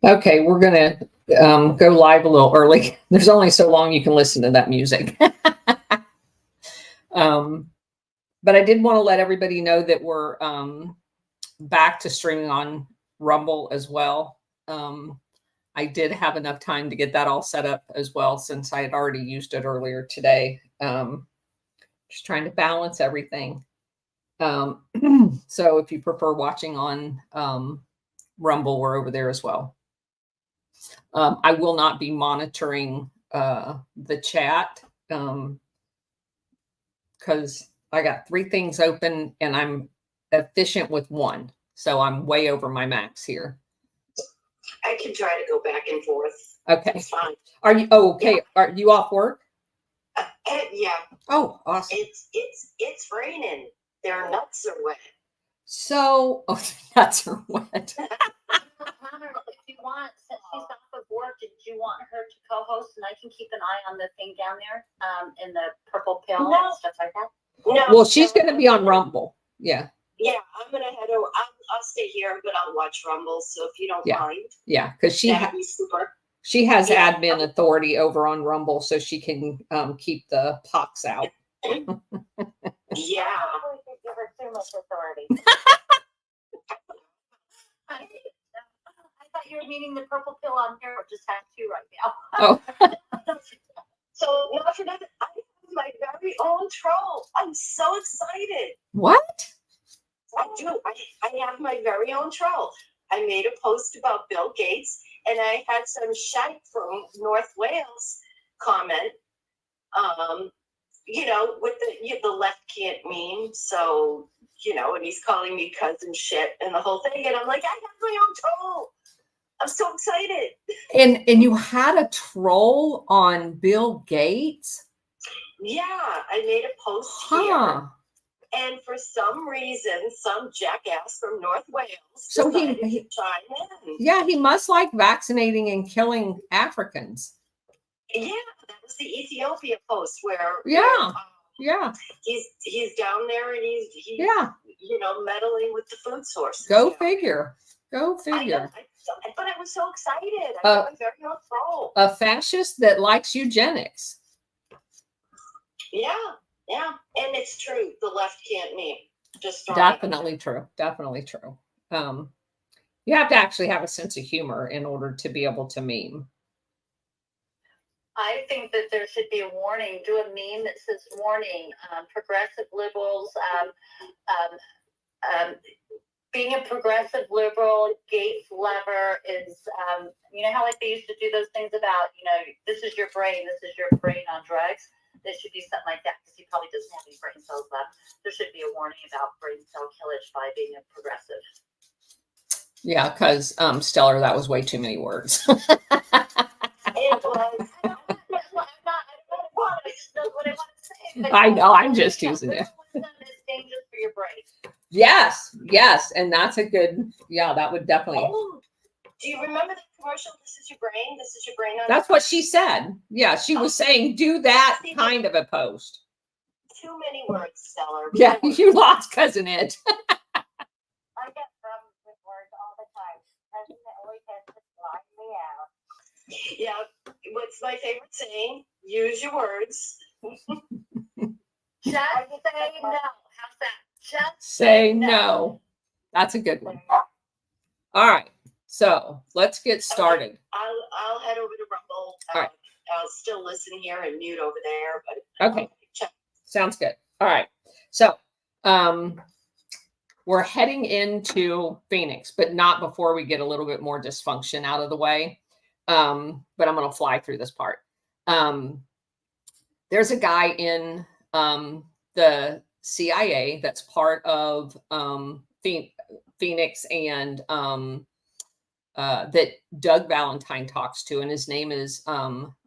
Okay, we're going to go live a little early. There's only so long you can listen to that music. But I did want to let everybody know that we're back to streaming on Rumble as well. I did have enough time to get that all set up as well, since I had already used it earlier today. Just trying to balance everything. So if you prefer watching on Rumble, we're over there as well. I will not be monitoring the chat because I got 3 things open and I'm efficient with one. So I'm way over my max here. I can try to go back and forth. Okay. It's fine. Are you okay? Yeah. Are you off work? Yeah. Oh, awesome. It's raining. Their nuts are wet. So, nuts are wet. If you want, since she's off of work, did you want her to co-host and I can keep an eye on the thing down there, in the purple pill and stuff like that? No. Well, she's going to be on Rumble. Yeah. Yeah, I'm gonna head over. I'll stay here, but I'll watch Rumble. So if you don't mind, yeah, because that'd be super. She has admin authority over on Rumble, so she can keep the pox out. Yeah. I could give her too much authority. I thought you were meaning the purple pill on here, or just have 2 right now. Oh. So not for nothing, I have my very own troll. I'm so excited. What? I do. I have my very own troll. I made a post about Bill Gates, and I had some shite from North Wales comment. With the left can't meme, so and he's calling me cousin shit and the whole thing, and I'm like, I have my own troll. I'm so excited. And you had a troll on Bill Gates? Yeah, I made a post here. And for some reason, some jackass from North Wales decided to chime in. Yeah, he must like vaccinating and killing Africans. Yeah, that was the Ethiopia post where he's down there and he's meddling with the food sources. Go figure. But I was so excited. I got my very own troll. A fascist that likes eugenics. Yeah. Yeah, and it's true. The left can't meme. Definitely true. Definitely true. You have to actually have a sense of humor in order to be able to meme. I think that there should be a warning. Do a meme that says warning. Progressive liberals. Being a progressive liberal, Gates lever is. How like they used to do those things about this is your brain. This is your brain on drugs. There should be something like that because he probably doesn't have any brain cells left. There should be a warning about brain cell killage by being a progressive. Yeah, because Stellar, that was way too many words. It was. I just know what I want to say. I know. I'm just using it. It's dangerous for your brain. Yes, and that's a good. Yeah, that would definitely. Oh, do you remember the commercial? This is your brain. This is your brain. That's what she said. Yeah, she was saying do that kind of a post. Too many words, Stellar. Yeah, you lost Cousin Ed. I get problems with words all the time. Cousin always has to block me out. Yeah, what's my favorite saying? Use your words. Just say no. How's that? Just say no. That's a good one. All right. So let's get started. I'll head over to Rumble. All right. I'll still listen here and mute over there. But okay. Sounds good. All right. So we're heading into Phoenix, but not before we get a little bit more dysfunction out of the way. But I'm going to fly through this part. There's a guy in the CIA that's part of Phoenix and that Doug Valentine talks to, and his name is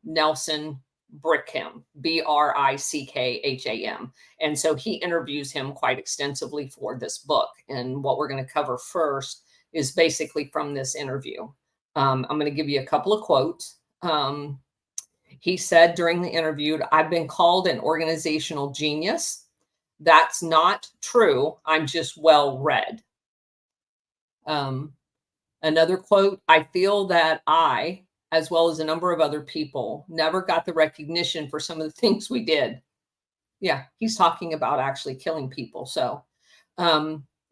Nelson Brickham, Brickham. And so he interviews him quite extensively for this book. And what we're going to cover first is basically from this interview. I'm going to give you a couple of quotes. He said during the interview, I've been called an organizational genius. That's not true. I'm just well read. Another quote, I feel that I, as well as a number of other people, never got the recognition for some of the things we did. Yeah, he's talking about actually killing people. So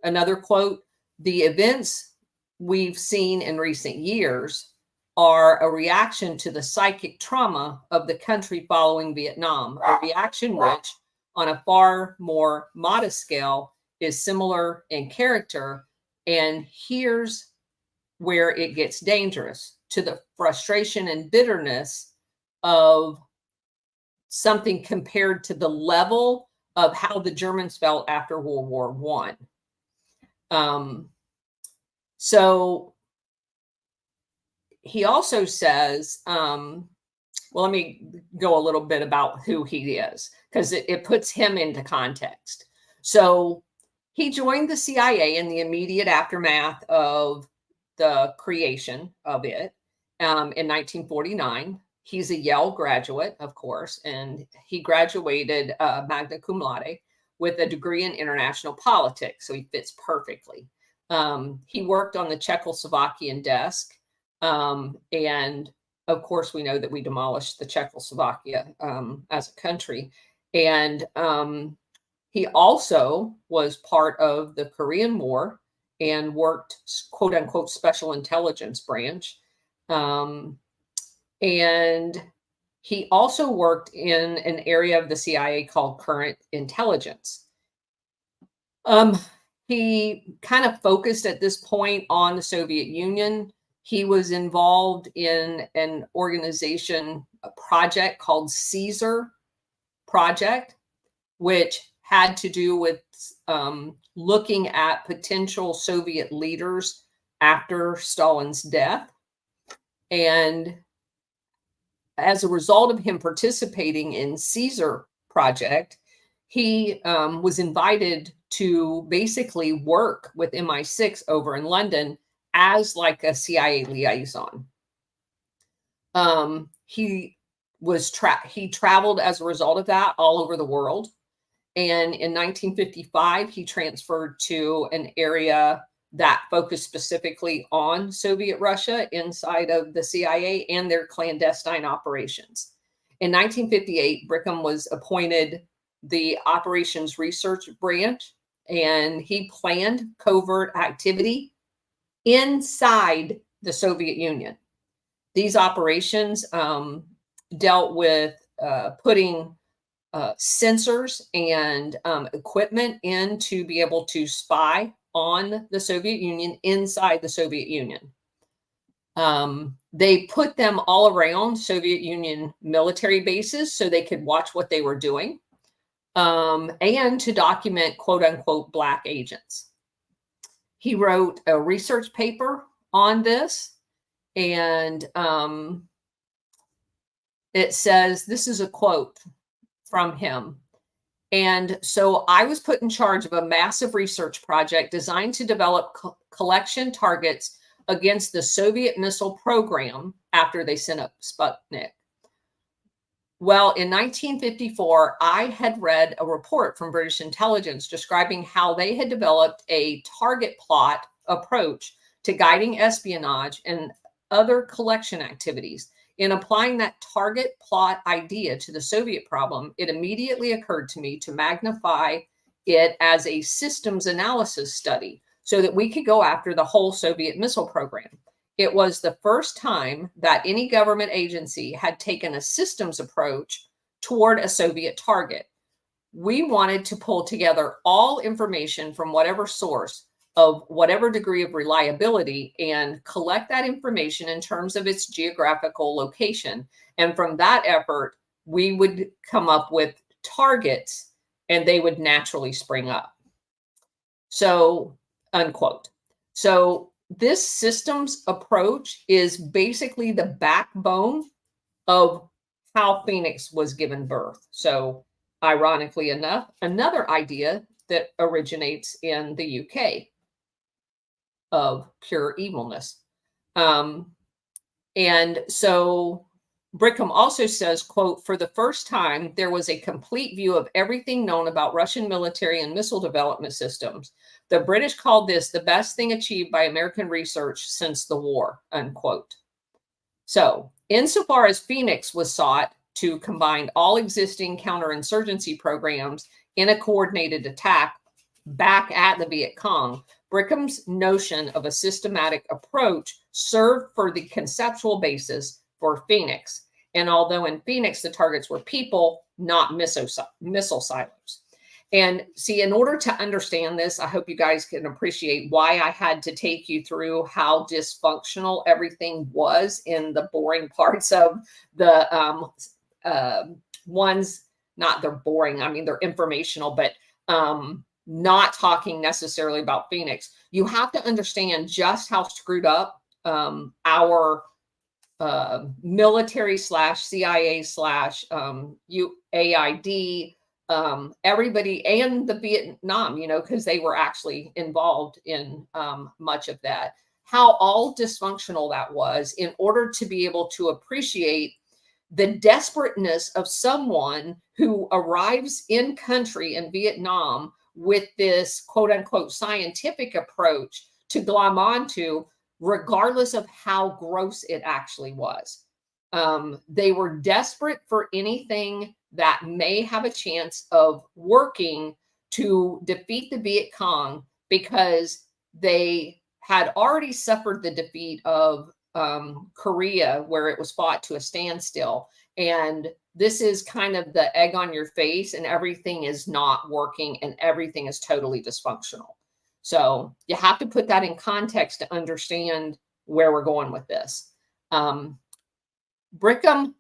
another quote, the events we've seen in recent years are a reaction to the psychic trauma of the country following Vietnam, a reaction which, on a far more modest scale, is similar in character. And here's where it gets dangerous, to the frustration and bitterness of something compared to the level of how the Germans felt after World War I. So he also says, well, let me go a little bit about who he is, because it puts him into context. So he joined the CIA in the immediate aftermath of the creation of it in 1949. He's a Yale graduate, of course, and he graduated magna cum laude with a degree in international politics, so he fits perfectly. He worked on the Czechoslovakian desk, and of course, we know that we demolished the Czechoslovakia as a country. And he also was part of the Korean War and worked, quote unquote, special intelligence branch. And he also worked in an area of the CIA called current intelligence. He kind of focused at this point on the Soviet Union. He was involved in an organization, a project called Caesar Project, which had to do with looking at potential Soviet leaders after Stalin's death. And as a result of him participating in Caesar Project, he was invited to basically work with MI6 over in London as like a CIA liaison. He traveled as a result of that all over the world. And in 1955, he transferred to an area that focused specifically on Soviet Russia inside of the CIA and their clandestine operations. In 1958, Brickham was appointed the Operations Research Branch, and he planned covert activity inside the Soviet Union. These operations dealt with putting sensors and equipment in to be able to spy on the Soviet Union inside the Soviet Union. They put them all around Soviet Union military bases so they could watch what they were doing, and to document quote unquote black agents. He wrote a research paper on this, and it says, this is a quote from him. And so I was put in charge of a massive research project designed to develop collection targets against the Soviet missile program after they sent up Sputnik. Well, in 1954, I had read a report from British intelligence describing how they had developed a target plot approach to guiding espionage and other collection activities. In applying that target plot idea to the Soviet problem, it immediately occurred to me to magnify it as a systems analysis study so that we could go after the whole Soviet missile program. It was the first time that any government agency had taken a systems approach toward a Soviet target. We wanted to pull together all information from whatever source of whatever degree of reliability and collect that information in terms of its geographical location. And from that effort, we would come up with targets and they would naturally spring up. So, unquote. So this systems approach is basically the backbone of how Phoenix was given birth. So ironically enough, another idea that originates in the UK of pure evilness. And so Brickham also says, quote, for the first time, there was a complete view of everything known about Russian military and missile development systems, The British called this the best thing achieved by American research since the war, unquote. So, insofar as Phoenix was sought to combine all existing counterinsurgency programs in a coordinated attack back at the Viet Cong, Brickham's notion of a systematic approach served for the conceptual basis for Phoenix. And although in Phoenix the targets were people, not missile silos. And see, in order to understand this, I hope you guys can appreciate why I had to take you through how dysfunctional everything was in the boring parts of the ones, not they're boring, I mean, they're informational, but not talking necessarily about Phoenix. You have to understand just how screwed up our military / CIA / UAID, everybody, and the Vietnam, you know, because they were actually involved in much of that, how all dysfunctional that was, in order to be able to appreciate the desperateness of someone who arrives in country in Vietnam with this quote unquote scientific approach to glom onto, regardless of how gross it actually was. They were desperate for anything that may have a chance of working to defeat the Viet Cong, because they had already suffered the defeat of Korea, where it was fought to a standstill. And this is kind of the egg on your face, and everything is not working and everything is totally dysfunctional. So you have to put that in context to understand where we're going with this. Brigham,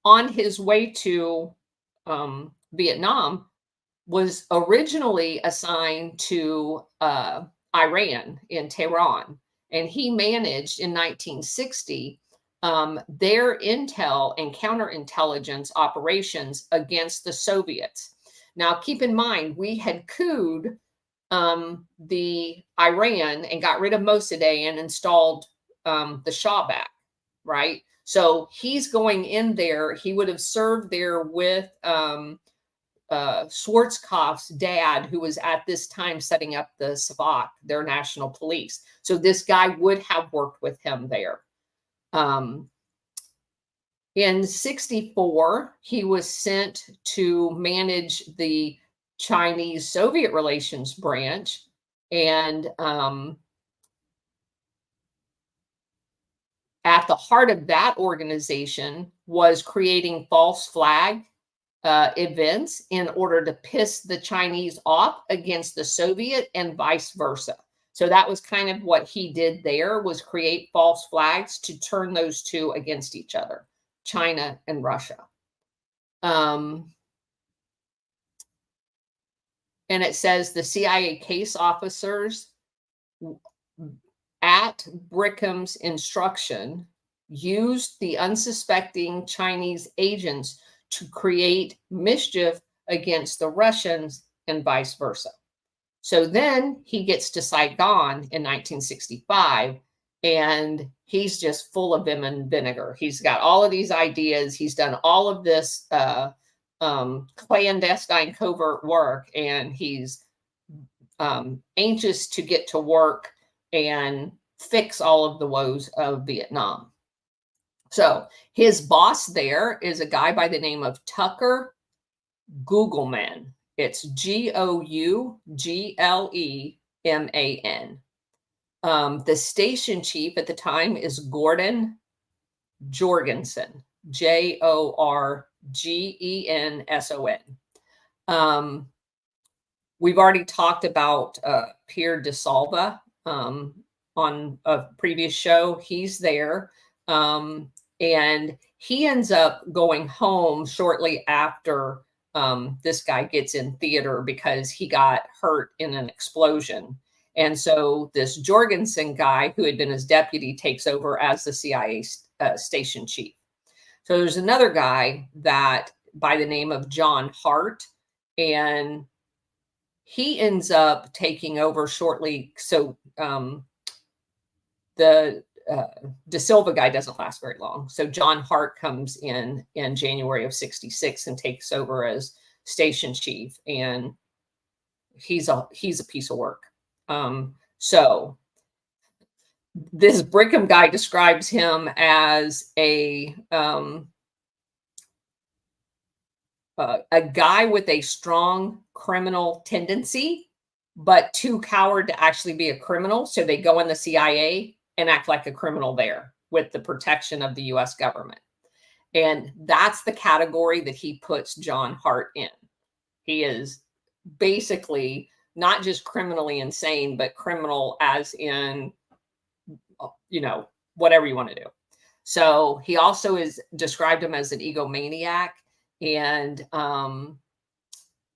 on his way to Vietnam, was originally assigned to Iran in Tehran, and he managed in 1960 their intel and counterintelligence operations against the Soviets. Now, keep in mind, we had couped the Iran and got rid of Mossadegh and installed the Shah back, right? So he's going in there. He would have served there with Schwarzkopf's dad, who was at this time setting up the Savak, their national police. So this guy would have worked with him there. In 1964, he was sent to manage the Chinese-Soviet relations branch, and at the heart of that organization was creating false flag events in order to piss the Chinese off against the Soviet and vice versa. So that was kind of what he did there, was create false flags to turn those two against each other, China and Russia. And it says the CIA case officers, at Brickham's instruction, used the unsuspecting Chinese agents to create mischief against the Russians and vice versa. So then he gets to Saigon in 1965, and he's just full of vim and vinegar. He's got all of these ideas. He's done all of this clandestine covert work, and he's anxious to get to work and fix all of the woes of Vietnam. So his boss there is a guy by the name of Tucker Googleman. It's Gougleman. The station chief at the time is Gordon Jorgensen, Jorgenson. We've already talked about Pierre de Salva on a previous show. He's there. And he ends up going home shortly after this guy gets in theater because he got hurt in an explosion. And so this Jorgensen guy, who had been his deputy, takes over as the CIA station chief. So there's another guy that by the name of John Hart, and he ends up taking over shortly. So the De Silva guy doesn't last very long. So John Hart comes in January of 1966 and takes over as station chief, and he's a piece of work. So this Brickham guy describes him as a guy with a strong criminal tendency, but too coward to actually be a criminal. So they go in the CIA and act like a criminal there with the protection of the US government. And that's the category that he puts John Hart in. He is basically not just criminally insane, but criminal as in, you know, whatever you want to do. So he also is described him as an egomaniac, and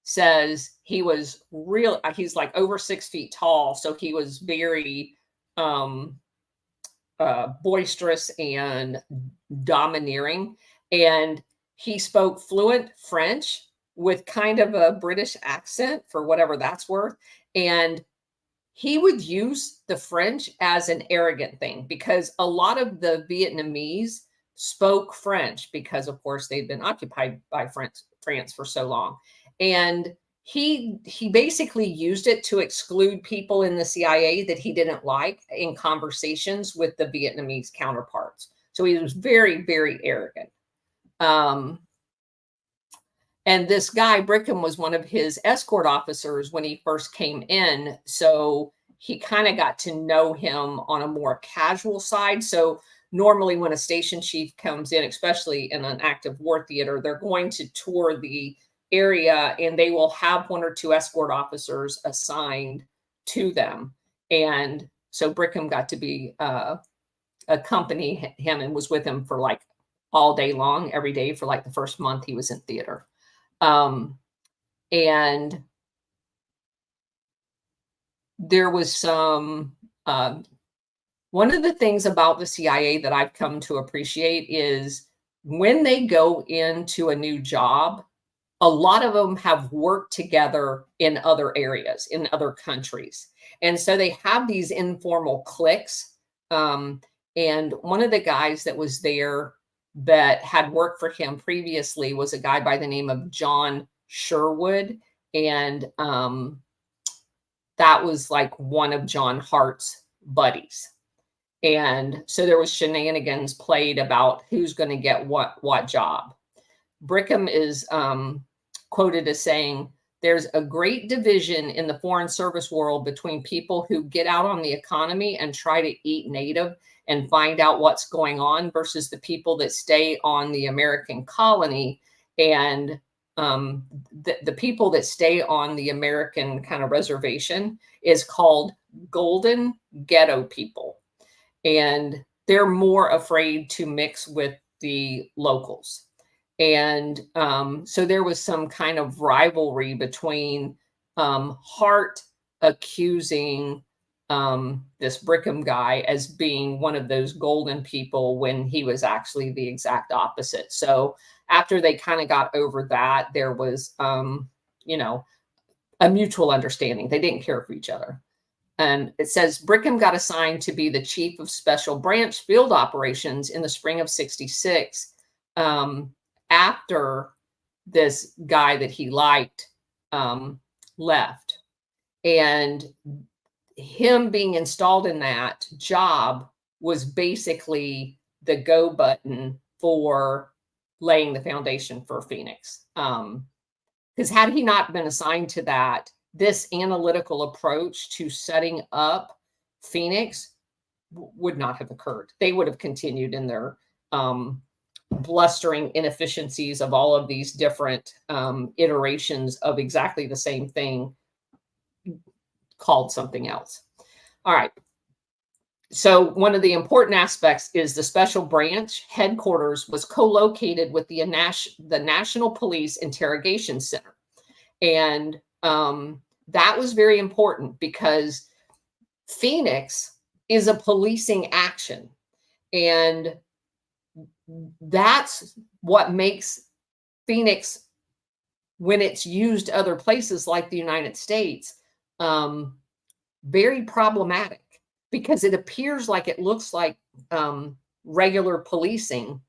says he was he's like over 6 feet tall. So he was very boisterous and domineering. And he spoke fluent French with kind of a British accent, for whatever that's worth. And he would use the French as an arrogant thing, because a lot of the Vietnamese spoke French because, of course, they'd been occupied by France for so long. And he basically used it to exclude people in the CIA that he didn't like in conversations with the Vietnamese counterparts. So he was very, very arrogant. And this guy, Brickham, was one of his escort officers when he first came in. So he kind of got to know him on a more casual side. So normally when a station chief comes in, especially in an active war theater, they're going to tour the area and they will have 1 or 2 escort officers assigned to them. And so Brickham got to be accompany him and was with him for like all day long, every day for like the first month he was in theater. And there was some, one of the things about the CIA that I've come to appreciate is when they go into a new job, a lot of them have worked together in other areas, in other countries. And so they have these informal cliques. And one of the guys that was there that had worked for him previously was a guy by the name of John Sherwood. And that was like one of John Hart's buddies. And so there was shenanigans played about who's going to get what job. Brickham is quoted as saying, "There's a great division in the foreign service world between people who get out on the economy and try to eat native and find out what's going on versus the people that stay on the American colony. And the people that stay on the American kind of reservation is called golden ghetto people. And they're more afraid to mix with the locals." And so there was some kind of rivalry between Hart accusing this Brickham guy as being one of those golden people when he was actually the exact opposite. So after they kind of got over that, there was, you know, a mutual understanding. They didn't care for each other. And it says Brickham got assigned to be the chief of special branch field operations in the spring of '66. After this guy that he liked left. And him being installed in that job was basically the go button for laying the foundation for Phoenix. Because had he not been assigned to that, this analytical approach to setting up Phoenix would not have occurred. They would have continued in their blustering inefficiencies of all of these different iterations of exactly the same thing called something else. All right. So one of the important aspects is the special branch headquarters was co-located with the National Police Interrogation Center. And that was very important because Phoenix is a policing action. And that's what makes Phoenix, when it's used other places like the United States, very problematic, because it appears like it looks like regular policing,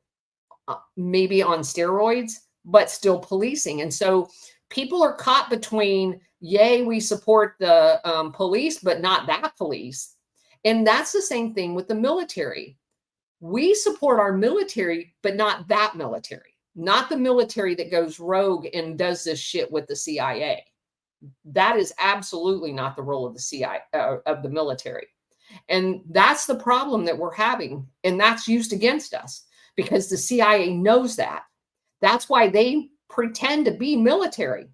maybe on steroids, but still policing. And so people are caught between Yay, we support the police, but not that police. And that's the same thing with the military. We support our military, but not that military, not the military that goes rogue and does this shit with the CIA. That is absolutely not the role of the CIA, of the military. And that's the problem that we're having. And that's used against us because the CIA knows that. That's why they pretend to be military,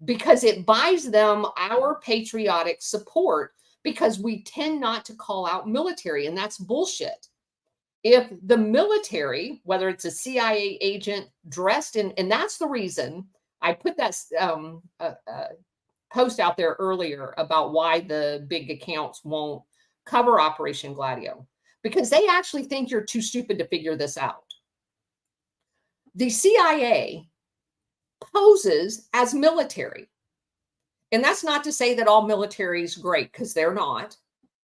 because it buys them our patriotic support, because we tend not to call out military, and that's bullshit. If the military, whether it's a CIA agent dressed in, and that's the reason I put that post out there earlier about why the big accounts won't cover Operation Gladio, because they actually think you're too stupid to figure this out. The CIA poses as military. And that's not to say that all military is great, because they're not.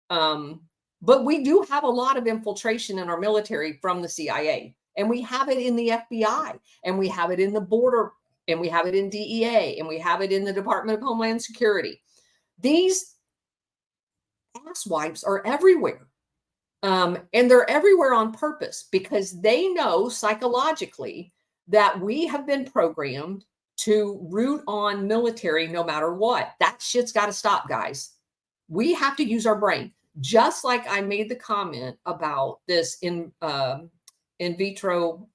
But we do have a lot of infiltration in our military from the CIA. And we have it in the FBI, and we have it in the border, and we have it in DEA, and we have it in the Department of Homeland Security. These asswipes are everywhere. And they're everywhere on purpose, because they know psychologically that we have been programmed to root on military no matter what. That shit's got to stop, guys. We have to use our brain. Just like I made the comment about this in vitro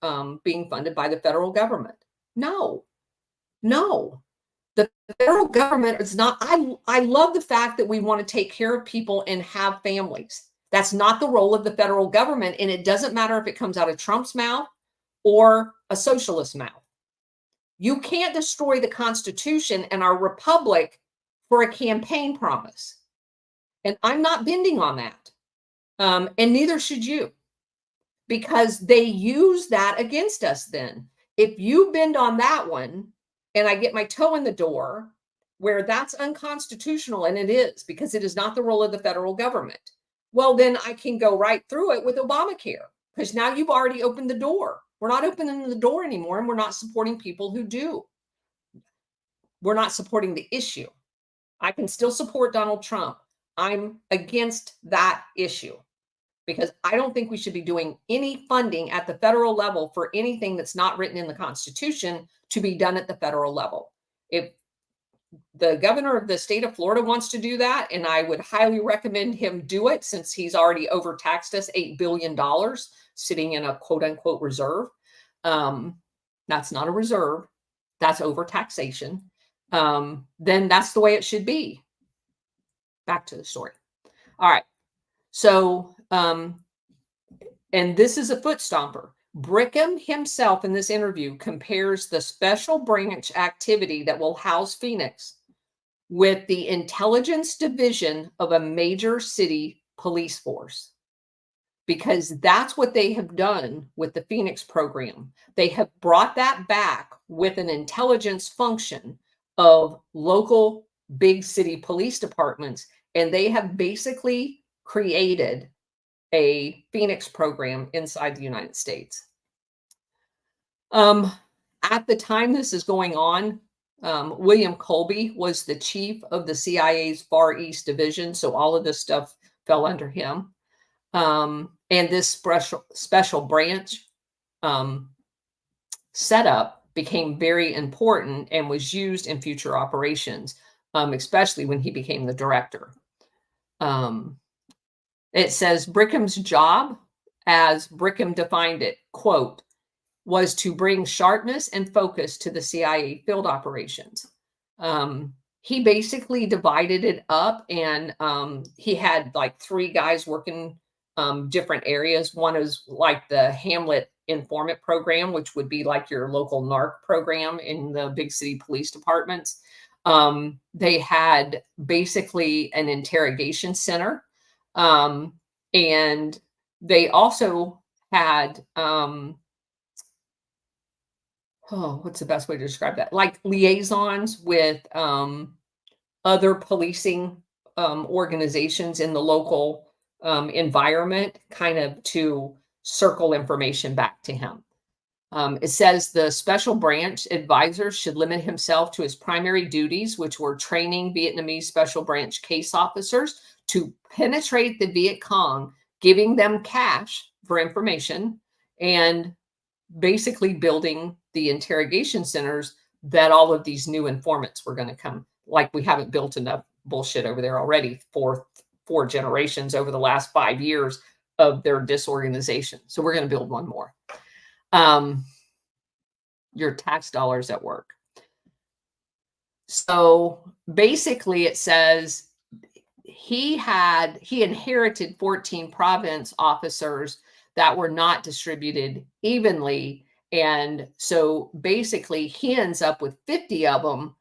being funded by the federal government. No. The federal government is not. I love the fact that we want to take care of people and have families. That's not the role of the federal government. And it doesn't matter if it comes out of Trump's mouth or a socialist's mouth. You can't destroy the Constitution and our republic for a campaign promise. And I'm not bending on that. And neither should you, because they use that against us then. If you bend on that one and I get my toe in the door where that's unconstitutional, and it is, because it is not the role of the federal government, well, then I can go right through it with Obamacare, because now you've already opened the door. We're not opening the door anymore, and we're not supporting people who do. We're not supporting the issue. I can still support Donald Trump. I'm against that issue, because I don't think we should be doing any funding at the federal level for anything that's not written in the Constitution to be done at the federal level. If the governor of the state of Florida wants to do that, and I would highly recommend him do it, since he's already overtaxed us $8 billion sitting in a quote unquote reserve. That's not a reserve. That's overtaxation. Then that's the way it should be. Back to the story. All right. So, and this is a foot stomper. Brickham himself in this interview compares the special branch activity that will house Phoenix with the intelligence division of a major city police force, because that's what they have done with the Phoenix program. They have brought that back with an intelligence function of local big city police departments, and they have basically created a Phoenix program inside the United States. At the time this is going on, William Colby was the chief of the CIA's Far East Division, so all of this stuff fell under him. And this special branch setup became very important and was used in future operations, especially when he became the director. It says Brickham's job, as Brickham defined it, quote, was to bring sharpness and focus to the CIA field operations. He basically divided it up, and he had like 3 guys working different areas. One is like the Hamlet Informant Program, which would be like your local NARC program in the big city police departments. They had basically an interrogation center. And they also had, what's the best way to describe that? Like liaisons with other policing organizations in the local environment, kind of to circle information back to him. It says the special branch advisor should limit himself to his primary duties, which were training Vietnamese special branch case officers to penetrate the Viet Cong, giving them cash for information, and basically building the interrogation centers that all of these new informants were going to come. Like, we haven't built enough bullshit over there already for 4 generations over the last 5 years of their disorganization. So we're going to build one more. Your tax dollars at work. So basically it says he inherited 14 province officers that were not distributed evenly. And so basically he ends up with 50 of them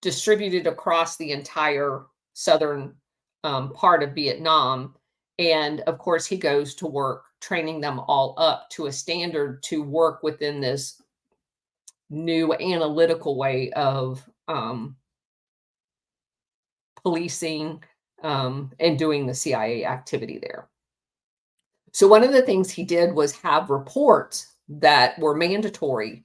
distributed across the entire southern part of Vietnam. And of course, he goes to work training them all up to a standard to work within this new analytical way of policing and doing the CIA activity there. So one of the things he did was have reports that were mandatory.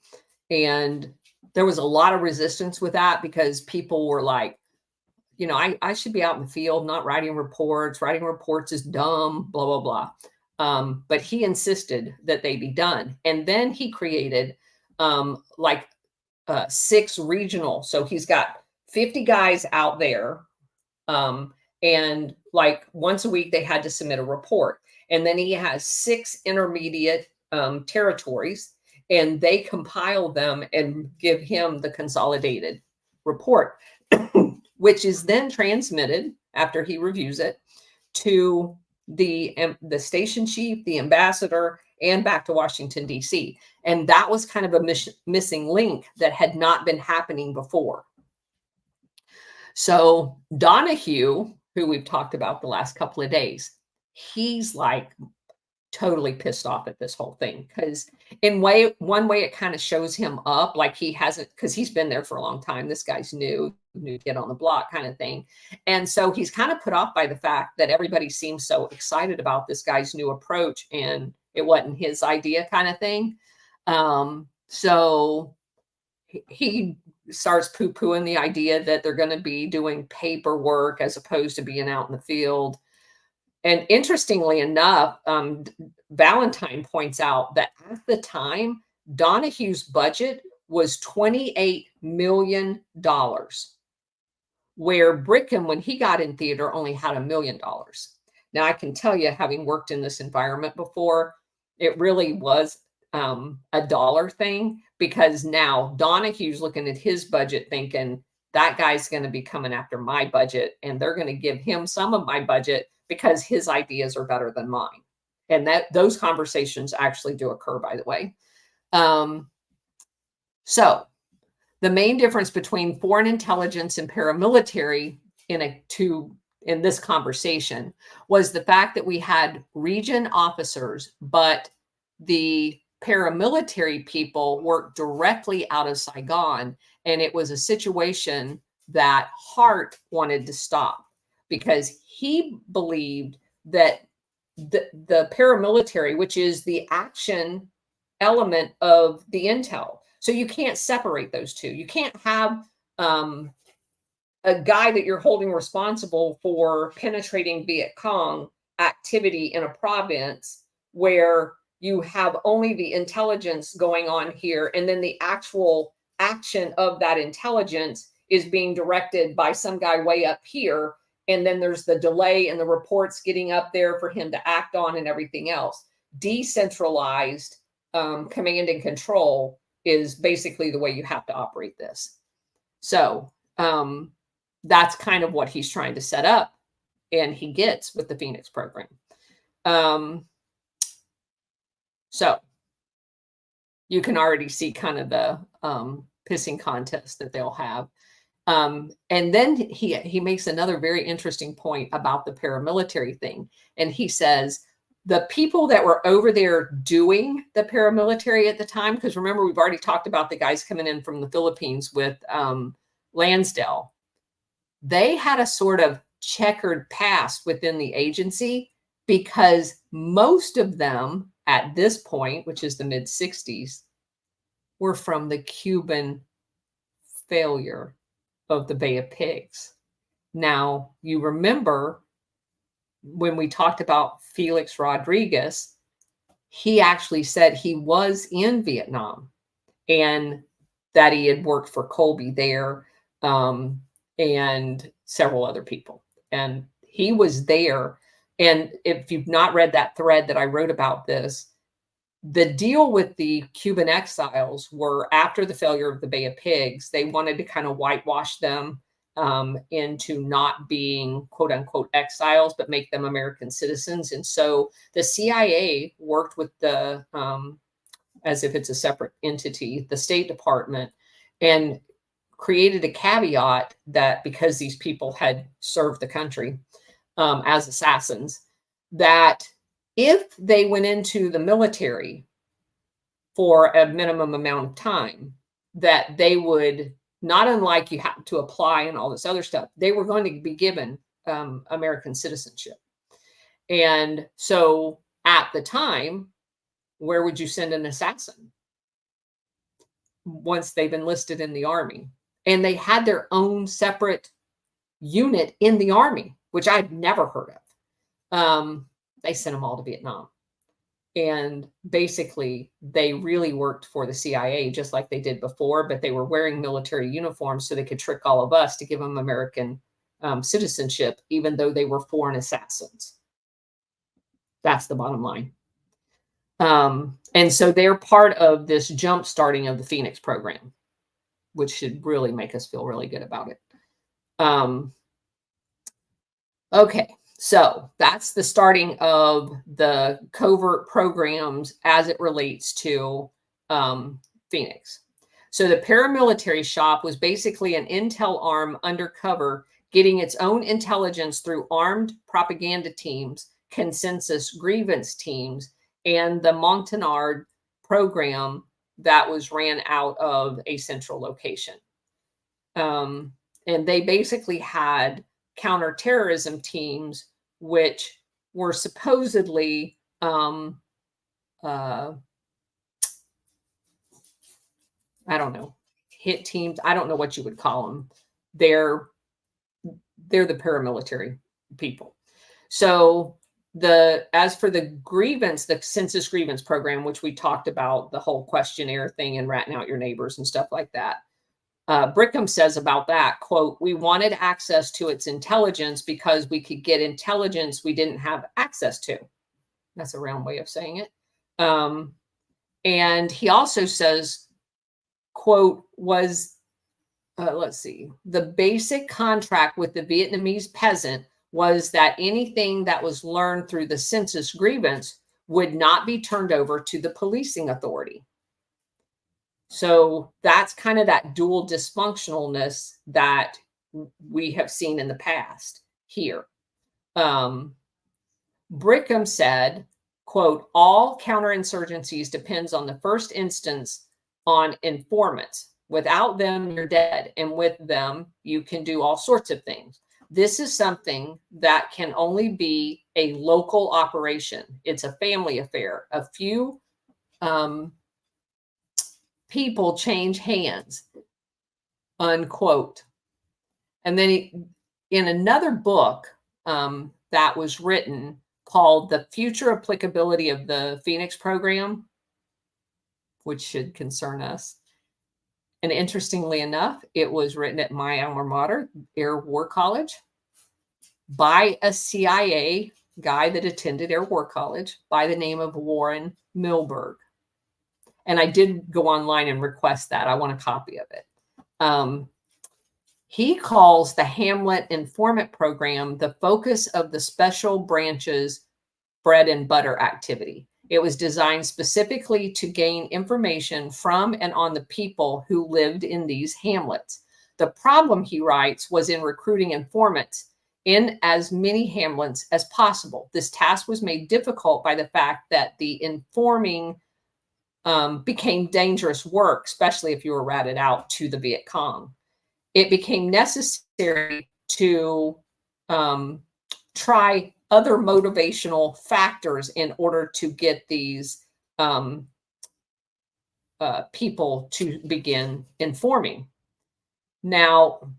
And there was a lot of resistance with that because people were like, you know, I should be out in the field, not writing reports. Writing reports is dumb, blah, blah, blah. But he insisted that they be done. And then he created 6 regional. So he's got 50 guys out there. And like once a week, they had to submit a report. And then he has 6 intermediate territories, and they compile them and give him the consolidated report, which is then transmitted after he reviews it to the station chief, the ambassador, and back to Washington, D.C. And that was kind of a missing link that had not been happening before. So Donahue, who we've talked about the last couple of days, he's like totally pissed off at this whole thing, because in one way it kind of shows him up, like he hasn't, because he's been there for a long time. This guy's new kid on the block kind of thing. And so he's kind of put off by the fact that everybody seems so excited about this guy's new approach and it wasn't his idea kind of thing. So he starts poo-pooing the idea that they're going to be doing paperwork as opposed to being out in the field. And interestingly enough, Valentine points out that at the time, Donahue's budget was $28 million, where Brickham, when he got in theater, only had $1 million. Now, I can tell you, having worked in this environment before, it really was a dollar thing, because now Donahue's looking at his budget thinking, that guy's going to be coming after my budget, and they're going to give him some of my budget because his ideas are better than mine. And those conversations actually do occur, by the way. So the main difference between foreign intelligence and paramilitary in this conversation was the fact that we had region officers, but the paramilitary people worked directly out of Saigon. And it was a situation that Hart wanted to stop, because he believed that the paramilitary, which is the action element of the intel, so you can't separate those two. You can't have a guy that you're holding responsible for penetrating Viet Cong activity in a province where you have only the intelligence going on here, and then the actual action of that intelligence is being directed by some guy way up here. And then there's the delay in the reports getting up there for him to act on and everything else. Decentralized command and control is basically the way you have to operate this. So that's kind of what he's trying to set up, and he gets with the Phoenix program. So you can already see kind of the pissing contest that they'll have. And then he makes another very interesting point about the paramilitary thing. And he says, the people that were over there doing the paramilitary at the time, because remember, we've already talked about the guys coming in from the Philippines with Lansdale. They had a sort of checkered past within the agency, because most of them at this point, which is the mid-60s, were from the Cuban failure of the Bay of Pigs. Now, you remember when we talked about Felix Rodriguez, he actually said he was in Vietnam and that he had worked for Colby there, and several other people. And he was there. And if you've not read that thread that I wrote about this, the deal with the Cuban exiles were after the failure of the Bay of Pigs, they wanted to kind of whitewash them into not being quote unquote exiles, but make them American citizens. And so the CIA worked with the, as if it's a separate entity, the State Department, and created a caveat that because these people had served the country as assassins, that if they went into the military for a minimum amount of time, that they would, not unlike you have to apply and all this other stuff, they were going to be given American citizenship. And so at the time, where would you send an assassin once they've enlisted in the Army? And they had their own separate unit in the Army, which I'd never heard of. They sent them all to Vietnam. And basically, they really worked for the CIA just like they did before, but they were wearing military uniforms so they could trick all of us to give them American citizenship, even though they were foreign assassins. That's the bottom line. And so they're part of this jump starting of the Phoenix program, which should really make us feel really good about it. Okay, so that's the starting of the covert programs as it relates to Phoenix. So the paramilitary shop was basically an intel arm undercover, getting its own intelligence through armed propaganda teams, consensus grievance teams, and the Montagnard program that was ran out of a central location. And they basically had counterterrorism teams, which were supposedly I don't know, hit teams. I don't know what you would call them. They're the paramilitary people. So as for the grievance, the census grievance program, which we talked about, the whole questionnaire thing and ratting out your neighbors and stuff like that. Brickham says about that, quote, "We wanted access to its intelligence because we could get intelligence we didn't have access to." That's a round way of saying it. And he also says, quote, was, let's see, "The basic contract with the Vietnamese peasant was that anything that was learned through the census grievance would not be turned over to the policing authority." So that's kind of that dual dysfunctionalness that we have seen in the past here. Brickham said, quote, "All counterinsurgencies depends on the first instance on informants. Without them, you're dead. And with them, you can do all sorts of things. This is something that can only be a local operation. It's a family affair. A few people change hands," unquote. And then in another book that was written called "The Future Applicability of the Phoenix Program," which should concern us. And interestingly enough, it was written at my alma mater, Air War College, by a CIA guy that attended Air War College by the name of Warren Milberg. And I did go online and request that. I want a copy of it. He calls the Hamlet Informant Program the focus of the special branch's bread and butter activity. It was designed specifically to gain information from and on the people who lived in these hamlets. The problem, he writes, was in recruiting informants in as many hamlets as possible. This task was made difficult by the fact that the informing became dangerous work, especially if you were ratted out to the Viet Cong. It became necessary to try other motivational factors in order to get these people to begin informing. Now,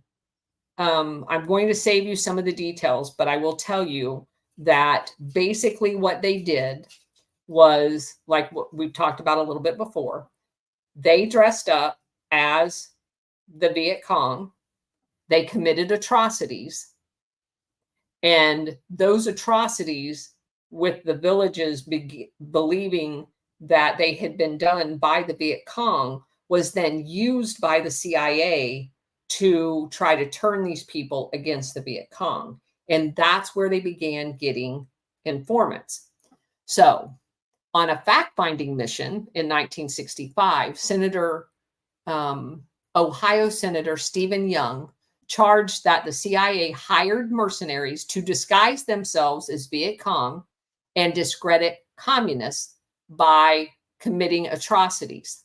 I'm going to save you some of the details, but I will tell you that basically what they did was like what we've talked about a little bit before. They dressed up as the Viet Cong. They committed atrocities. And those atrocities, with the villages believing that they had been done by the Viet Cong, was then used by the CIA to try to turn these people against the Viet Cong. And that's where they began getting informants. So, on a fact-finding mission in 1965, Ohio Senator Stephen Young charged that the CIA hired mercenaries to disguise themselves as Viet Cong and discredit communists by committing atrocities.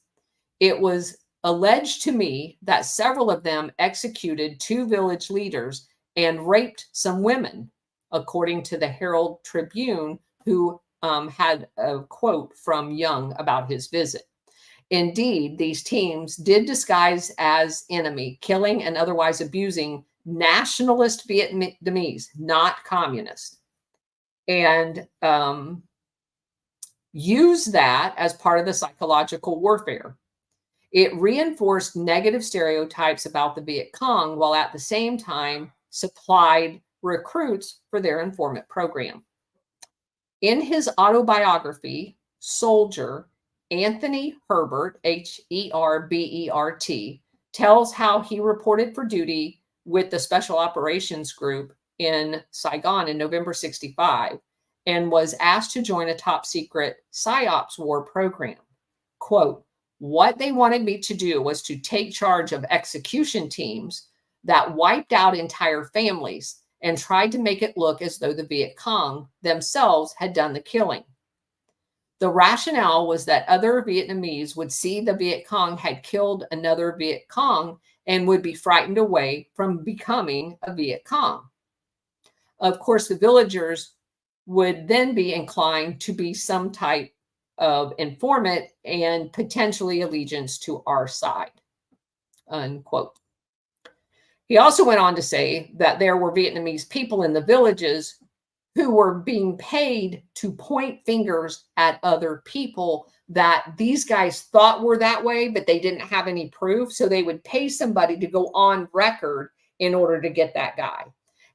It was alleged to me that several of them executed 2 village leaders and raped some women, according to the Herald Tribune, who had a quote from Young about his visit. Indeed, these teams did disguise as enemy, killing and otherwise abusing nationalist Vietnamese, not communist, and use that as part of the psychological warfare. It reinforced negative stereotypes about the Viet Cong while at the same time supplied recruits for their informant program. In his autobiography, Soldier, Anthony Herbert, Herbert, tells how he reported for duty with the Special Operations Group in Saigon in November 65 and was asked to join a top secret PSYOPs war program. Quote, what they wanted me to do was to take charge of execution teams that wiped out entire families and tried to make it look as though the Viet Cong themselves had done the killing. The rationale was that other Vietnamese would see the Viet Cong had killed another Viet Cong and would be frightened away from becoming a Viet Cong. Of course, the villagers would then be inclined to be some type of informant and potentially allegiance to our side, unquote. He also went on to say that there were Vietnamese people in the villages who were being paid to point fingers at other people that these guys thought were that way, but they didn't have any proof. So they would pay somebody to go on record in order to get that guy.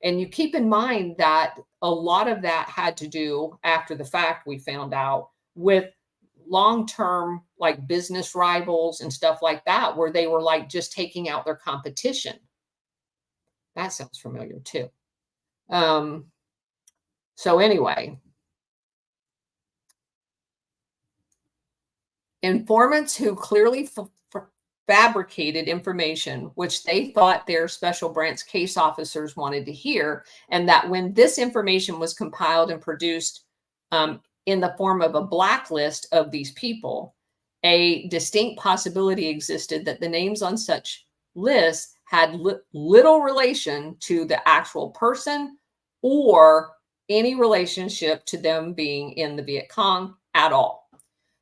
And you keep in mind that a lot of that had to do, after the fact, we found out, with long-term like business rivals and stuff like that, where they were like just taking out their competition. That sounds familiar too. So anyway, informants who clearly fabricated information, which they thought their special branch case officers wanted to hear, and that when this information was compiled and produced in the form of a blacklist of these people, a distinct possibility existed that the names on such lists had little relation to the actual person or any relationship to them being in the Viet Cong at all.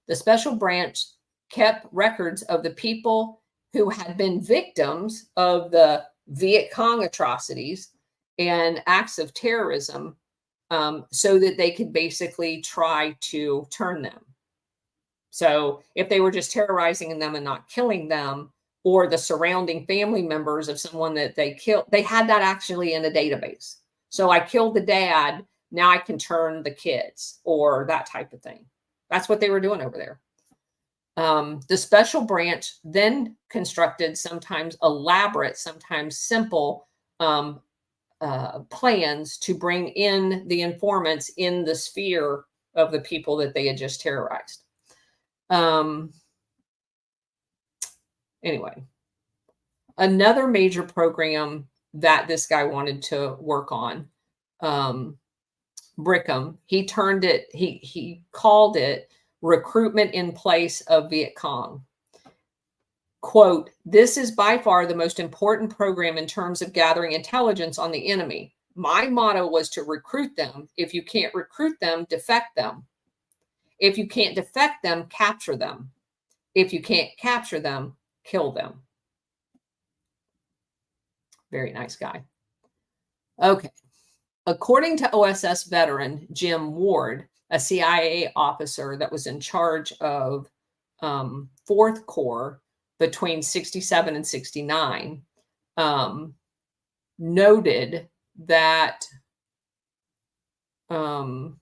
The special branch kept records of the people who had been victims of the Viet Cong atrocities and acts of terrorism, so that they could basically try to turn them. So if they were just terrorizing them and not killing them, or the surrounding family members of someone that they killed, they had that actually in a database. So I killed the dad, now I can turn the kids, or that type of thing. That's what they were doing over there. The special branch then constructed sometimes elaborate, sometimes simple plans to bring in the informants in the sphere of the people that they had just terrorized. Anyway, another major program that this guy wanted to work on, Brickham, he called it recruitment in place of Viet Cong. Quote, this is by far the most important program in terms of gathering intelligence on the enemy. My motto was to recruit them. If you can't recruit them, defect them. If you can't defect them, capture them. If you can't capture them, kill them. Very nice guy. Okay. According to OSS veteran Jim Ward, a CIA officer that was in charge of 4th Corps between 67 and 69, noted that the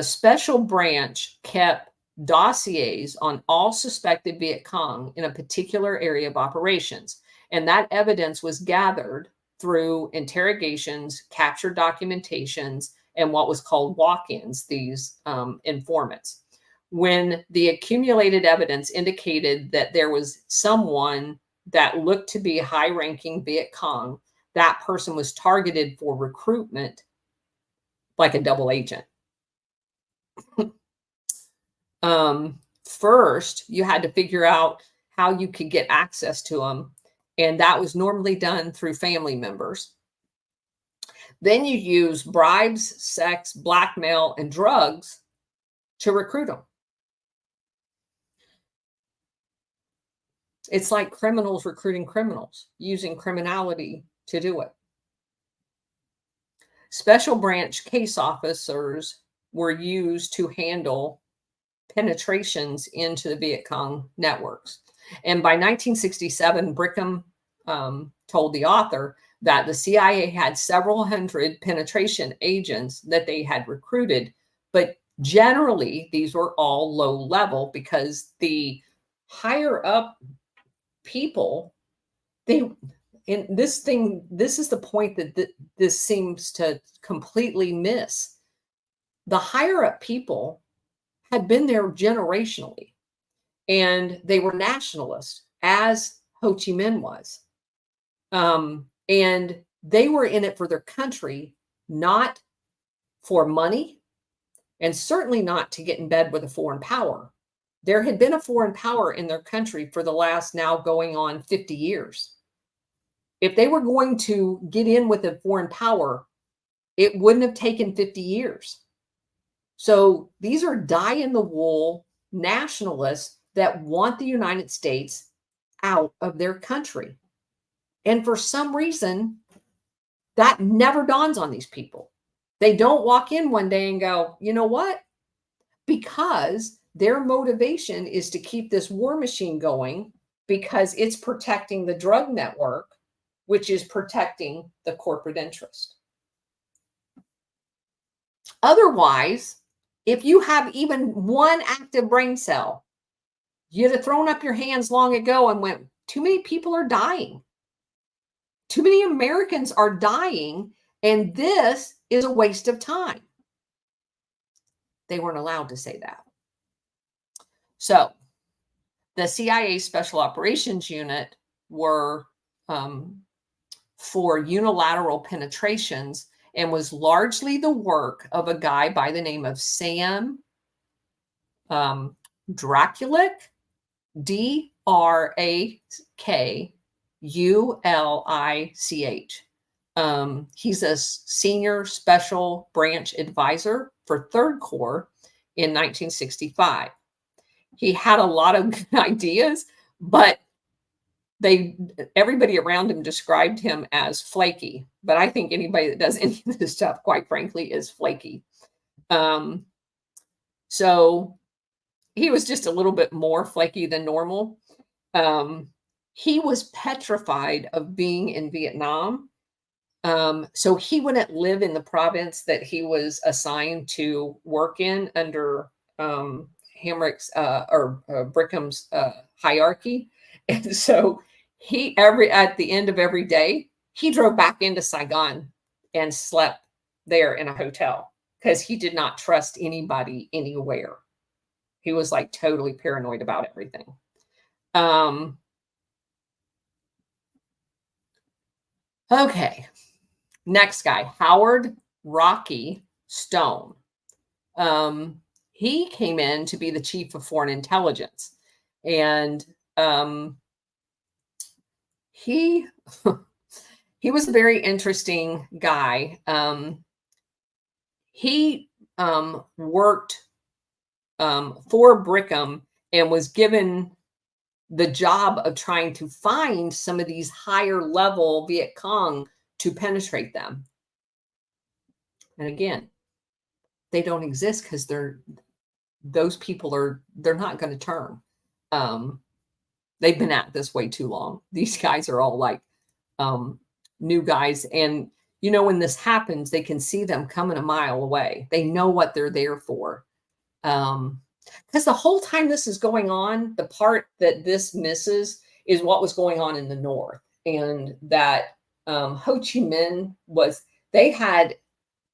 special branch kept dossiers on all suspected Viet Cong in a particular area of operations. And that evidence was gathered through interrogations, captured documentations, and what was called walk-ins, these informants. When the accumulated evidence indicated that there was someone that looked to be high-ranking Viet Cong, that person was targeted for recruitment like a double agent. First, you had to figure out how you could get access to them, and that was normally done through family members. Then you use bribes, sex, blackmail, and drugs to recruit them. It's like criminals recruiting criminals, using criminality to do it. Special branch case officers were used to handle penetrations into the Viet Cong networks. And by 1967, Brickham told the author that the CIA had several hundred penetration agents that they had recruited, but generally these were all low level because the higher up people, this is the point that this seems to completely miss. The higher up people had been there generationally, and they were nationalists, as Ho Chi Minh was. And they were in it for their country, not for money, and certainly not to get in bed with a foreign power. There had been a foreign power in their country for the last now going on 50 years. If they were going to get in with a foreign power, it wouldn't have taken 50 years. So these are die-in-the-wool nationalists that want the United States out of their country. And for some reason, that never dawns on these people. They don't walk in one day and go, you know what? Because their motivation is to keep this war machine going because it's protecting the drug network, which is protecting the corporate interest. Otherwise, if you have even one active brain cell, you'd have thrown up your hands long ago and went, too many people are dying. Too many Americans are dying, and this is a waste of time. They weren't allowed to say that. So the CIA Special Operations Unit were for unilateral penetrations and was largely the work of a guy by the name of Sam Drakulich, Drakulich. He's a senior special branch advisor for 3rd Corps in 1965. He had a lot of good ideas, but everybody around him described him as flaky. But I think anybody that does any of this stuff, quite frankly, is flaky. So he was just a little bit more flaky than normal. He was petrified of being in Vietnam. So he wouldn't live in the province that he was assigned to work in under Hamrick's or Brickham's hierarchy. And so at the end of every day, he drove back into Saigon and slept there in a hotel because he did not trust anybody anywhere. He was like totally paranoid about everything. Okay. Next guy, Howard Rocky Stone. He came in to be the chief of foreign intelligence. And he was a very interesting guy. He worked for Brickham and was given the job of trying to find some of these higher level Viet Cong to penetrate them. And again, they don't exist because those people they're not going to turn. They've been at this way too long. These guys are all like new guys. And, you know, when this happens, they can see them coming a mile away. They know what they're there for. Because the whole time this is going on, the part that this misses is what was going on in the north. And that Ho Chi Minh they had,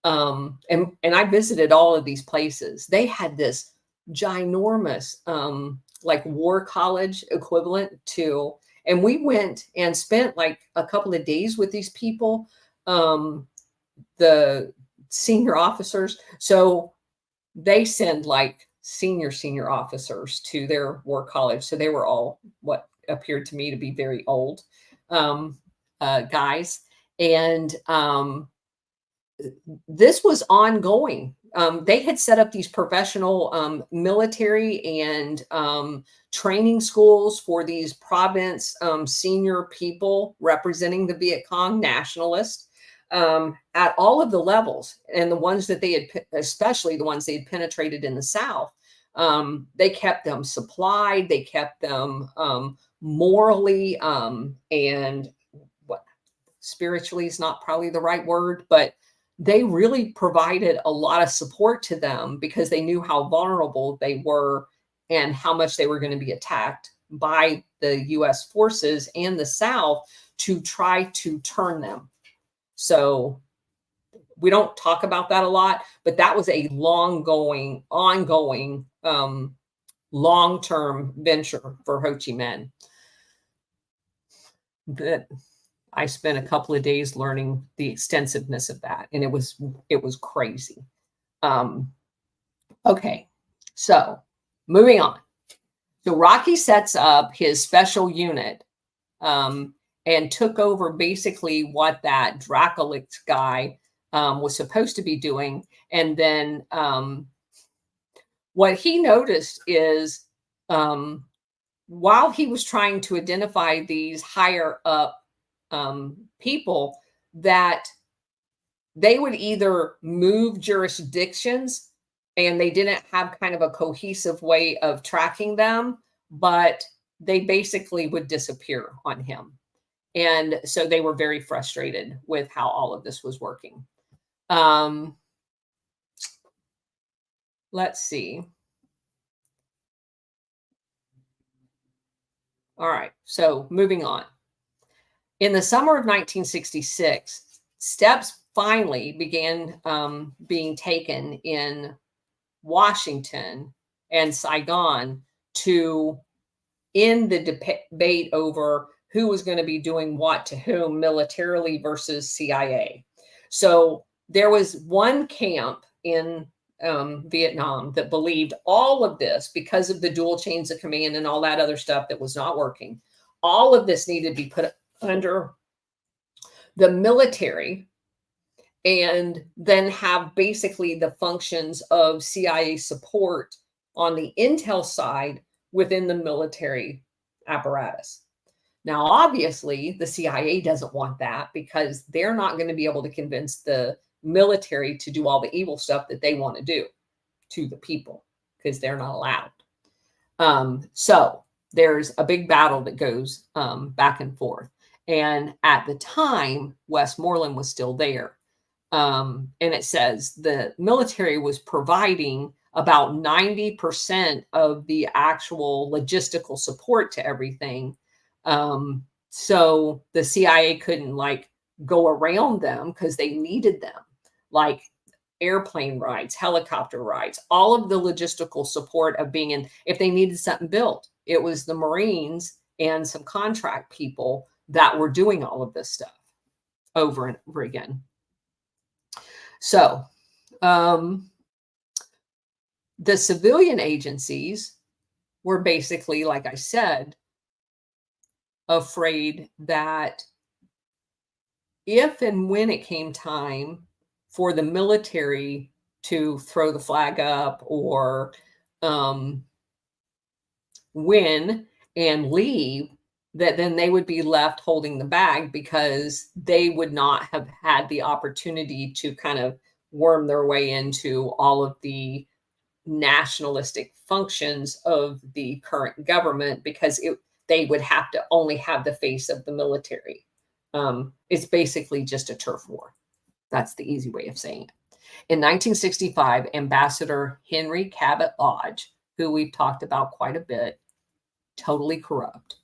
and I visited all of these places. They had this ginormous, like war college equivalent to, and we went and spent like a couple of days with these people, the senior officers. So they send like senior officers to their war college. So they were all what appeared to me to be very old guys. And this was ongoing. They had set up these professional military and training schools for these province senior people representing the Viet Cong nationalists at all of the levels. And the ones that they had, especially the ones they had penetrated in the South, they kept them supplied, they kept them morally and what spiritually is not probably the right word, but they really provided a lot of support to them because they knew how vulnerable they were and how much they were going to be attacked by the U.S. forces and the South to try to turn them. So we don't talk about that a lot, but that was a ongoing, long-term venture for Ho Chi Minh. That I spent a couple of days learning the extensiveness of that, and it was crazy. Okay, so moving on. So Rocky sets up his special unit and took over basically what that Dracolich guy was supposed to be doing. And then what he noticed is while he was trying to identify these higher up people, that they would either move jurisdictions and they didn't have kind of a cohesive way of tracking them, but they basically would disappear on him. And so they were very frustrated with how all of this was working. Let's see. All right, so moving on. In the summer of 1966, steps finally began being taken in Washington and Saigon to end the debate over who was going to be doing what to whom militarily versus CIA. So there was one camp in Vietnam that believed all of this, because of the dual chains of command and all that other stuff that was not working, all of this needed to be put under the military and then have basically the functions of CIA support on the intel side within the military apparatus. Now, obviously, the CIA doesn't want that because they're not going to be able to convince the military to do all the evil stuff that they want to do to the people because they're not allowed. So there's a big battle that goes back and forth. And at the time, Westmoreland was still there. And it says the military was providing about 90% of the actual logistical support to everything. So the CIA couldn't like go around them because they needed them, like airplane rides, helicopter rides, all of the logistical support of being in. If they needed something built, it was the Marines and some contract people that were doing all of this stuff over and over again. So the civilian agencies were basically, like I said, afraid that if and when it came time for the military to throw the flag up or win and leave, that then they would be left holding the bag because they would not have had the opportunity to kind of worm their way into all of the nationalistic functions of the current government, because they would have to only have the face of the military. It's basically just a turf war. That's the easy way of saying it. In 1965, Ambassador Henry Cabot Lodge, who we've talked about quite a bit, totally corrupt,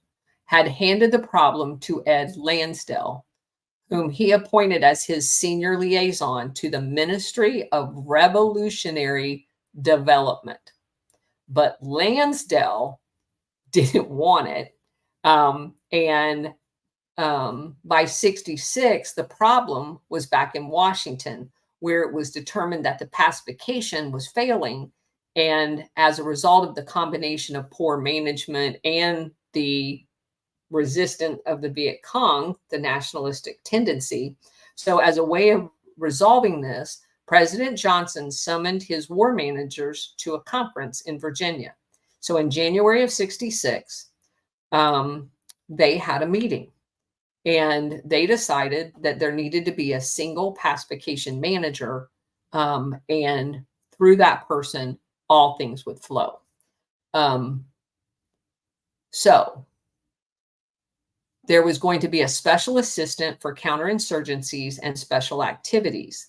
had handed the problem to Ed Lansdale, whom he appointed as his senior liaison to the Ministry of Revolutionary Development. But Lansdale didn't want it. By 66, the problem was back in Washington, where it was determined that the pacification was failing. And as a result of the combination of poor management and the resistance of the Viet Cong, the nationalistic tendency. So as a way of resolving this, President Johnson summoned his war managers to a conference in Virginia. So in January of 66, they had a meeting, and they decided that there needed to be a single pacification manager, and through that person, all things would flow. So there was going to be a special assistant for counterinsurgencies and special activities.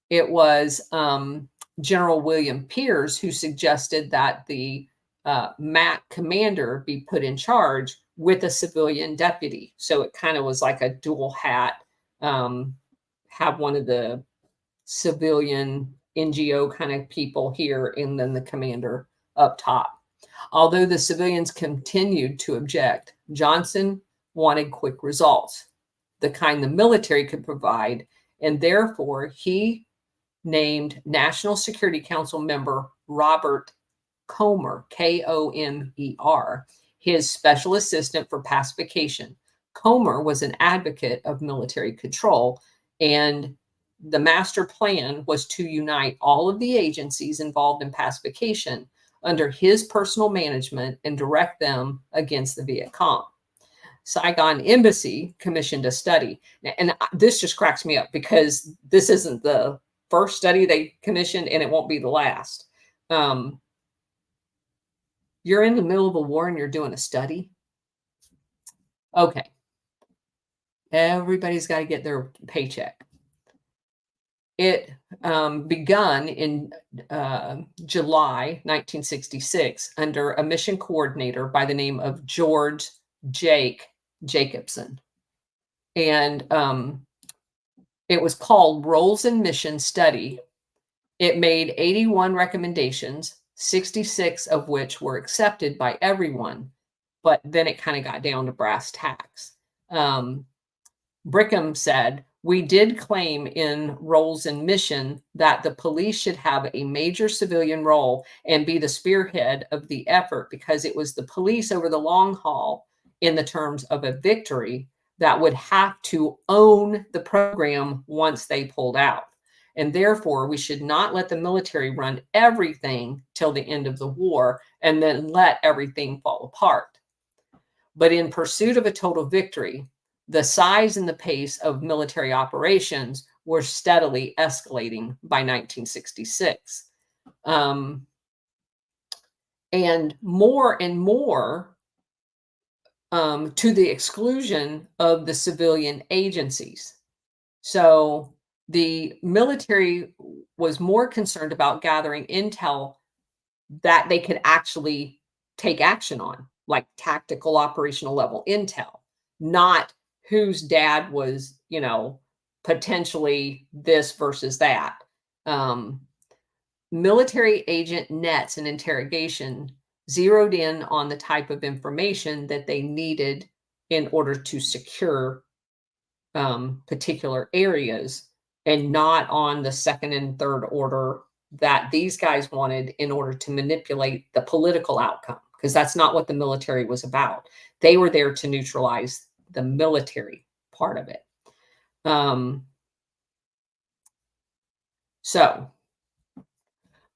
It was General William Pierce who suggested that the MAC commander be put in charge with a civilian deputy. So it kind of was like a dual hat, have one of the civilian NGO kind of people here, and then the commander up top. Although the civilians continued to object, Johnson wanted quick results, the kind the military could provide, and therefore he named National Security Council member Robert Comer, Komer, his special assistant for pacification. Comer was an advocate of military control, and the master plan was to unite all of the agencies involved in pacification under his personal management and direct them against the Viet Cong. Saigon Embassy commissioned a study. And this just cracks me up, because this isn't the first study they commissioned, and it won't be the last. You're in the middle of a war and you're doing a study? Okay. Everybody's got to get their paycheck. It begun in July 1966 under a mission coordinator by the name of George Jacobson. And it was called Roles and Mission Study. It made 81 recommendations, 66 of which were accepted by everyone, but then it kind of got down to brass tacks. Brickham said, "We did claim in Roles and Mission that the police should have a major civilian role and be the spearhead of the effort, because it was the police over the long haul, in the terms of a victory, that would have to own the program once they pulled out. And therefore, we should not let the military run everything till the end of the war and then let everything fall apart. But in pursuit of a total victory, the size and the pace of military operations were steadily escalating by 1966. And more to the exclusion of the civilian agencies. So the military was more concerned about gathering intel that they could actually take action on, like tactical operational level intel, not whose dad was, potentially this versus that. Military agent nets and interrogation zeroed in on the type of information that they needed in order to secure particular areas, and not on the second and third order that these guys wanted in order to manipulate the political outcome, because that's not what the military was about. They were there to neutralize the military part of it. So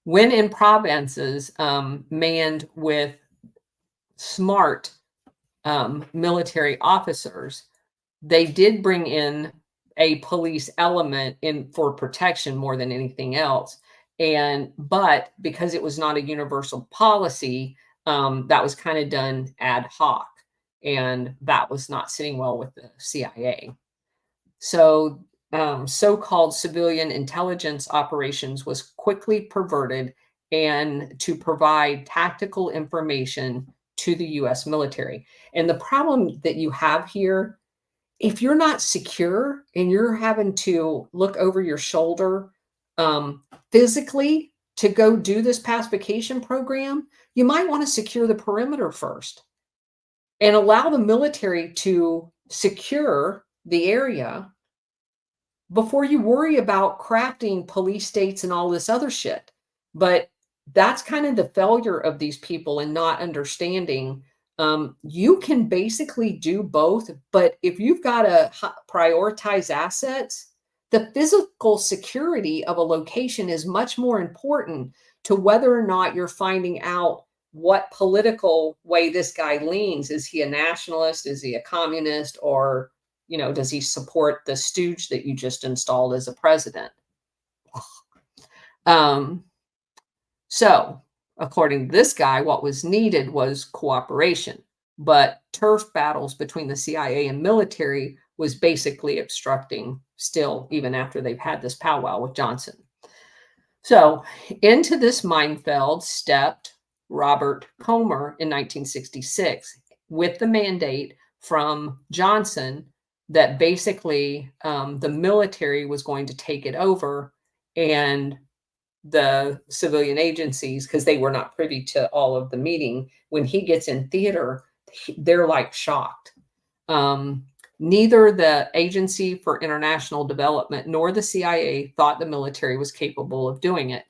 when in provinces manned with smart military officers, they did bring in a police element in for protection more than anything else. But because it was not a universal policy, that was kind of done ad hoc, and that was not sitting well with the CIA. So so-called civilian intelligence operations was quickly perverted and to provide tactical information to the US military. And the problem that you have here, if you're not secure and you're having to look over your shoulder physically to go do this pacification program, you might want to secure the perimeter first and allow the military to secure the area before you worry about crafting police states and all this other shit. But that's kind of the failure of these people in not understanding. You can basically do both, but if you've got to prioritize assets, the physical security of a location is much more important to whether or not you're finding out what political way this guy leans. Is he a nationalist? Is he a communist? Or does he support the stooge that you just installed as a president? So, according to this guy, what was needed was cooperation, but turf battles between the CIA and military was basically obstructing still, even after they've had this powwow with Johnson. So, into this minefield stepped Robert Comer in 1966 with the mandate from Johnson that basically the military was going to take it over, and the civilian agencies, because they were not privy to all of the meeting. When he gets in theater, they're like shocked. Neither the Agency for International Development nor the CIA thought the military was capable of doing it.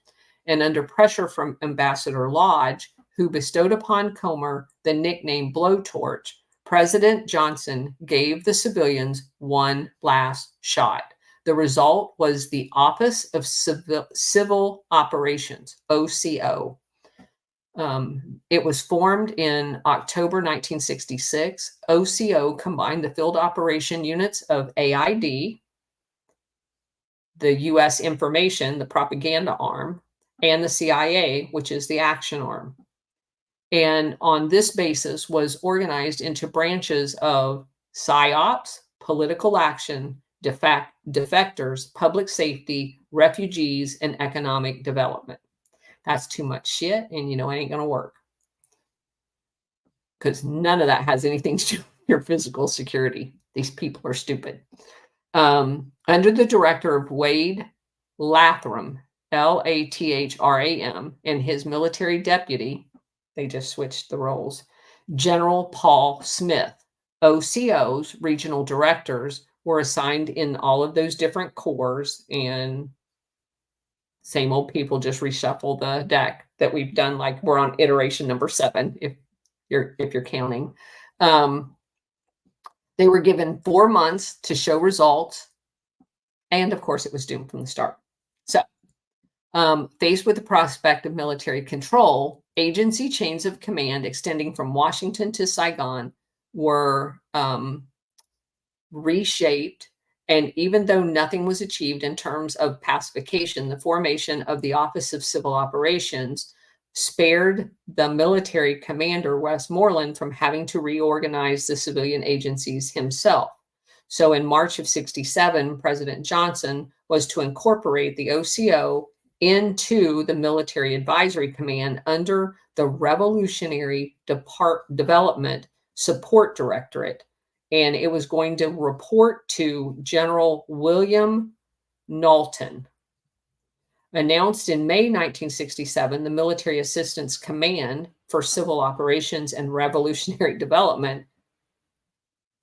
And under pressure from Ambassador Lodge, who bestowed upon Comer the nickname Blowtorch, President Johnson gave the civilians one last shot. The result was the Office of Civil Operations, OCO. It was formed in October 1966. OCO combined the field operation units of AID, the U.S. information, the propaganda arm, and the CIA, which is the action arm. And on this basis was organized into branches of PSYOPs, political action, defectors, public safety, refugees, and economic development. That's too much shit, and it ain't going to work. Because none of that has anything to do with your physical security. These people are stupid. Under the director of Wade Lathram, Lathram, and his military deputy, they just switched the roles, General Paul Smith, OCO's regional directors were assigned in all of those different corps, and same old people just reshuffle the deck that we've done. Like we're on iteration number 7, if you're counting. They were given 4 months to show results, and of course it was doomed from the start. So faced with the prospect of military control, agency chains of command extending from Washington to Saigon were reshaped. And even though nothing was achieved in terms of pacification, the formation of the Office of Civil Operations spared the military commander, Westmoreland, from having to reorganize the civilian agencies himself. So in March of 67, President Johnson was to incorporate the OCO into the Military Advisory Command under the Revolutionary Development Support Directorate. And it was going to report to General William Knowlton. Announced in May 1967, the Military Assistance Command for Civil Operations and Revolutionary Development,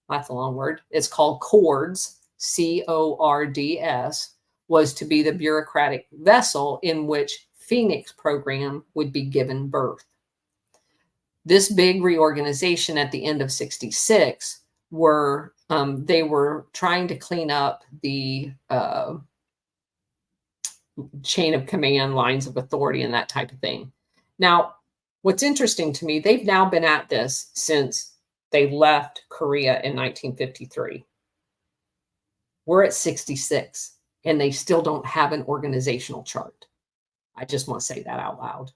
that's a long word, it's called CORDS, CORDS, was to be the bureaucratic vessel in which Phoenix program would be given birth. This big reorganization at the end of 66 they were trying to clean up the chain of command, lines of authority, and that type of thing. Now, What's interesting to me, they've now been at this since they left Korea in 1953. We're at 66, and they still don't have an organizational chart. I just want to say that out loud.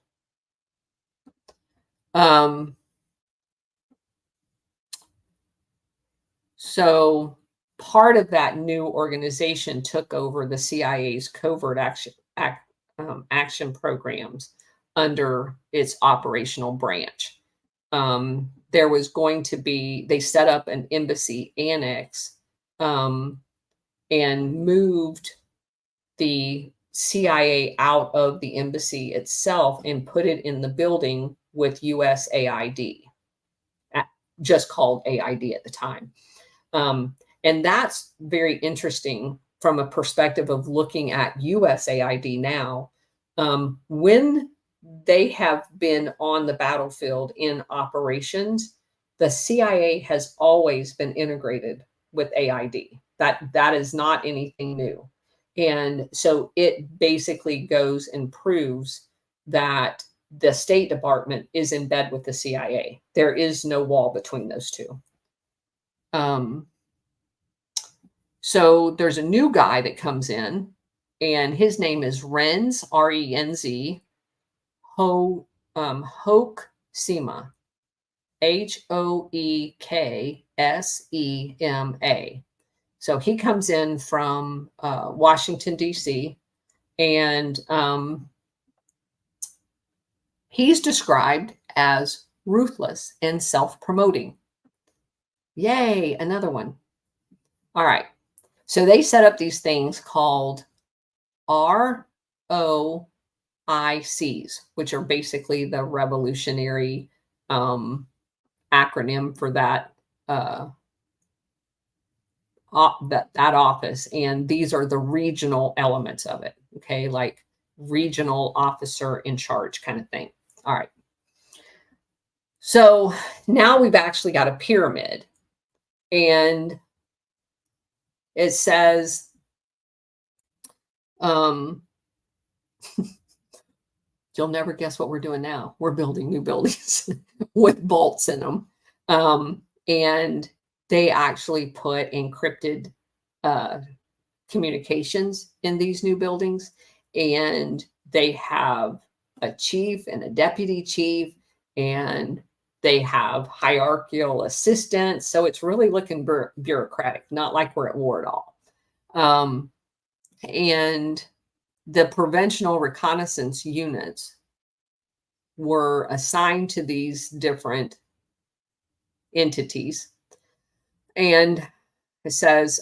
So part of that new organization took over the CIA's covert action programs under its operational branch. There was going to be, they set up an embassy annex and moved the CIA out of the embassy itself and put it in the building with USAID, just called AID at the time. And that's very interesting from a perspective of looking at USAID now. When they have been on the battlefield in operations, the CIA has always been integrated with AID. That is not anything new. And so it basically goes and proves that the State Department is in bed with the CIA. There is no wall between those two. So there's a new guy that comes in, and his name is Renz, R-E-N-Z, Hoek Sema, Hoeksema. So he comes in from Washington, D.C., and he's described as ruthless and self-promoting. Yay, another one. All right. So they set up these things called ROICs, which are basically the revolutionary acronym for that that office. And these are the regional elements of it. Okay, like regional officer in charge kind of thing. All right. So now we've actually got a pyramid, and it says, you'll never guess what we're doing now. We're building new buildings with bolts in them. And they actually put encrypted communications in these new buildings. And they have a chief and a deputy chief, and they have hierarchical assistants. So it's really looking bureaucratic, not like we're at war at all. And the preventional reconnaissance units were assigned to these different entities. And it says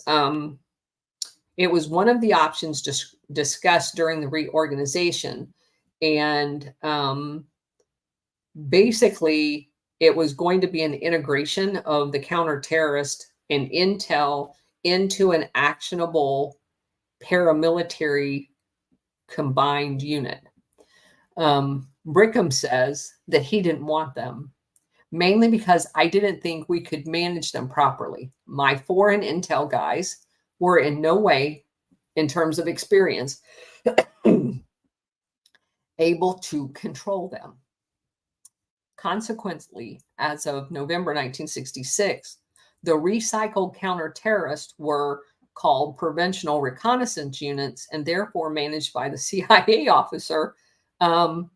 it was one of the options discussed during the reorganization. And basically, it was going to be an integration of the counterterrorist and intel into an actionable paramilitary combined unit. Brickham says that he didn't want them, mainly because I didn't think we could manage them properly. My foreign intel guys were in no way, in terms of experience, able to control them. Consequently, as of November 1966, the recycled counter-terrorists were called preventional reconnaissance units, and therefore managed by the CIA officer out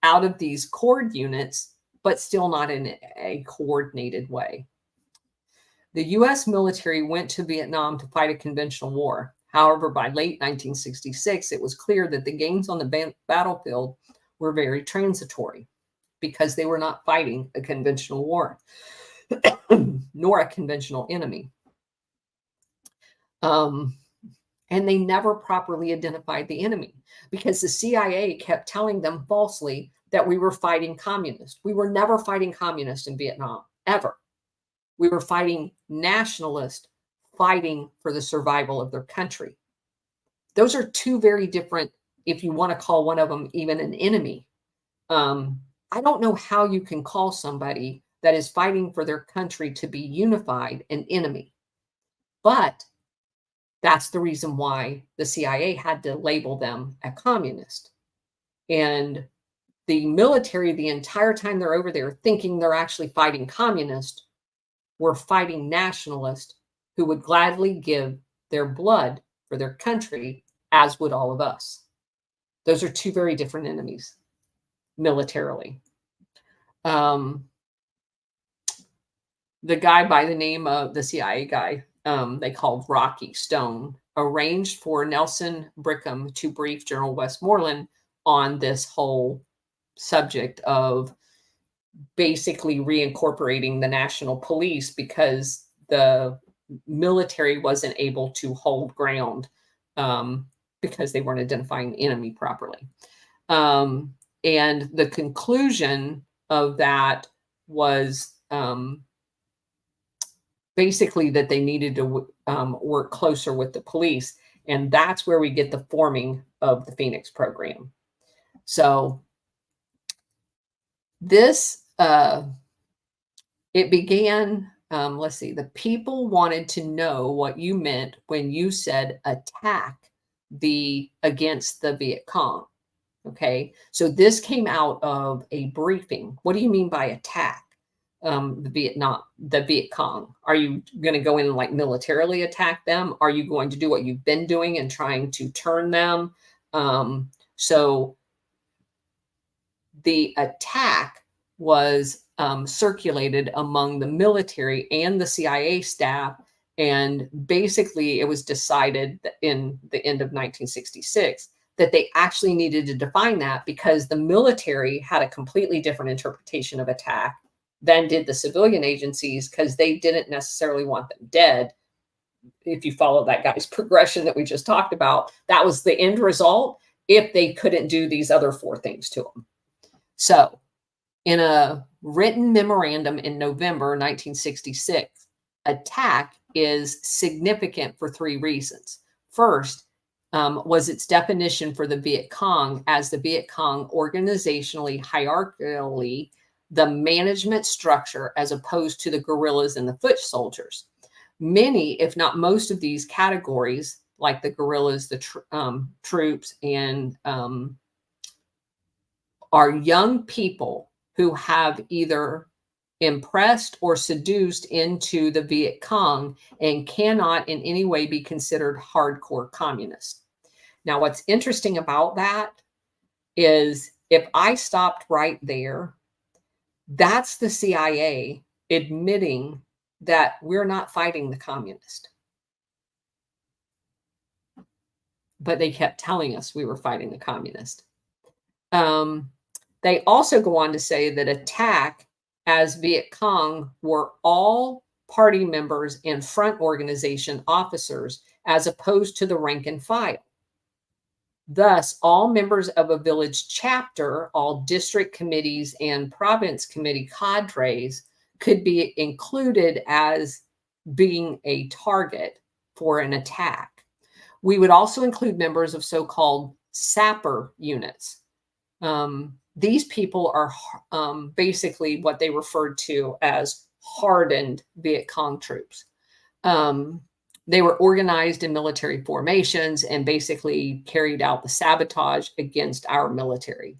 of these cord units, but still not in a coordinated way. The U.S. military went to Vietnam to fight a conventional war. However, by late 1966, it was clear that the gains on the battlefield were very transitory, because they were not fighting a conventional war, nor a conventional enemy. And they never properly identified the enemy, because the CIA kept telling them falsely that we were fighting communists. We were never fighting communists in Vietnam, ever. We were fighting nationalists, fighting for the survival of their country. Those are two very different, if you want to call one of them even an enemy. I don't know how you can call somebody that is fighting for their country to be unified an enemy. But that's the reason why the CIA had to label them a communist. And the military, the entire time they're over there, thinking they're actually fighting communists, were fighting nationalists who would gladly give their blood for their country, as would all of us. Those are two very different enemies militarily. The guy by the name of the CIA guy, they called Rocky Stone, arranged for Nelson Brickham to brief General Westmoreland on this whole subject of basically reincorporating the national police because the military wasn't able to hold ground because they weren't identifying the enemy properly. And the conclusion of that was basically that they needed to work closer with the police. And that's where we get the forming of the Phoenix program. So this, it began, let's see, the people wanted to know what you meant when you said attack against the Viet Cong. Okay, so this came out of a briefing. What do you mean by attack? The Viet Cong. Are you going to go in and like militarily attack them? Are you going to do what you've been doing and trying to turn them? So the attack was circulated among the military and the CIA staff. And basically it was decided that in the end of 1966 that they actually needed to define that because the military had a completely different interpretation of attack than did the civilian agencies, because they didn't necessarily want them dead. If you follow that guy's progression that we just talked about, that was the end result if they couldn't do these other 4 things to them. So in a written memorandum in November 1966, attack is significant for 3 reasons. First, was its definition for the Viet Cong as the Viet Cong organizationally, hierarchically, the management structure as opposed to the guerrillas and the foot soldiers. Many, if not most of these categories, like the guerrillas, the troops, and are young people who have either impressed or seduced into the Viet Cong and cannot in any way be considered hardcore communists. Now, what's interesting about that is if I stopped right there, that's the CIA admitting that we're not fighting the communist. But they kept telling us we were fighting the communist. They also go on to say that attack as Viet Cong were all party members and front organization officers as opposed to the rank and file. Thus, all members of a village chapter, all district committees and province committee cadres could be included as being a target for an attack. We would also include members of so-called sapper units. These people are basically what they referred to as hardened Viet Cong troops. They were organized in military formations and basically carried out the sabotage against our military.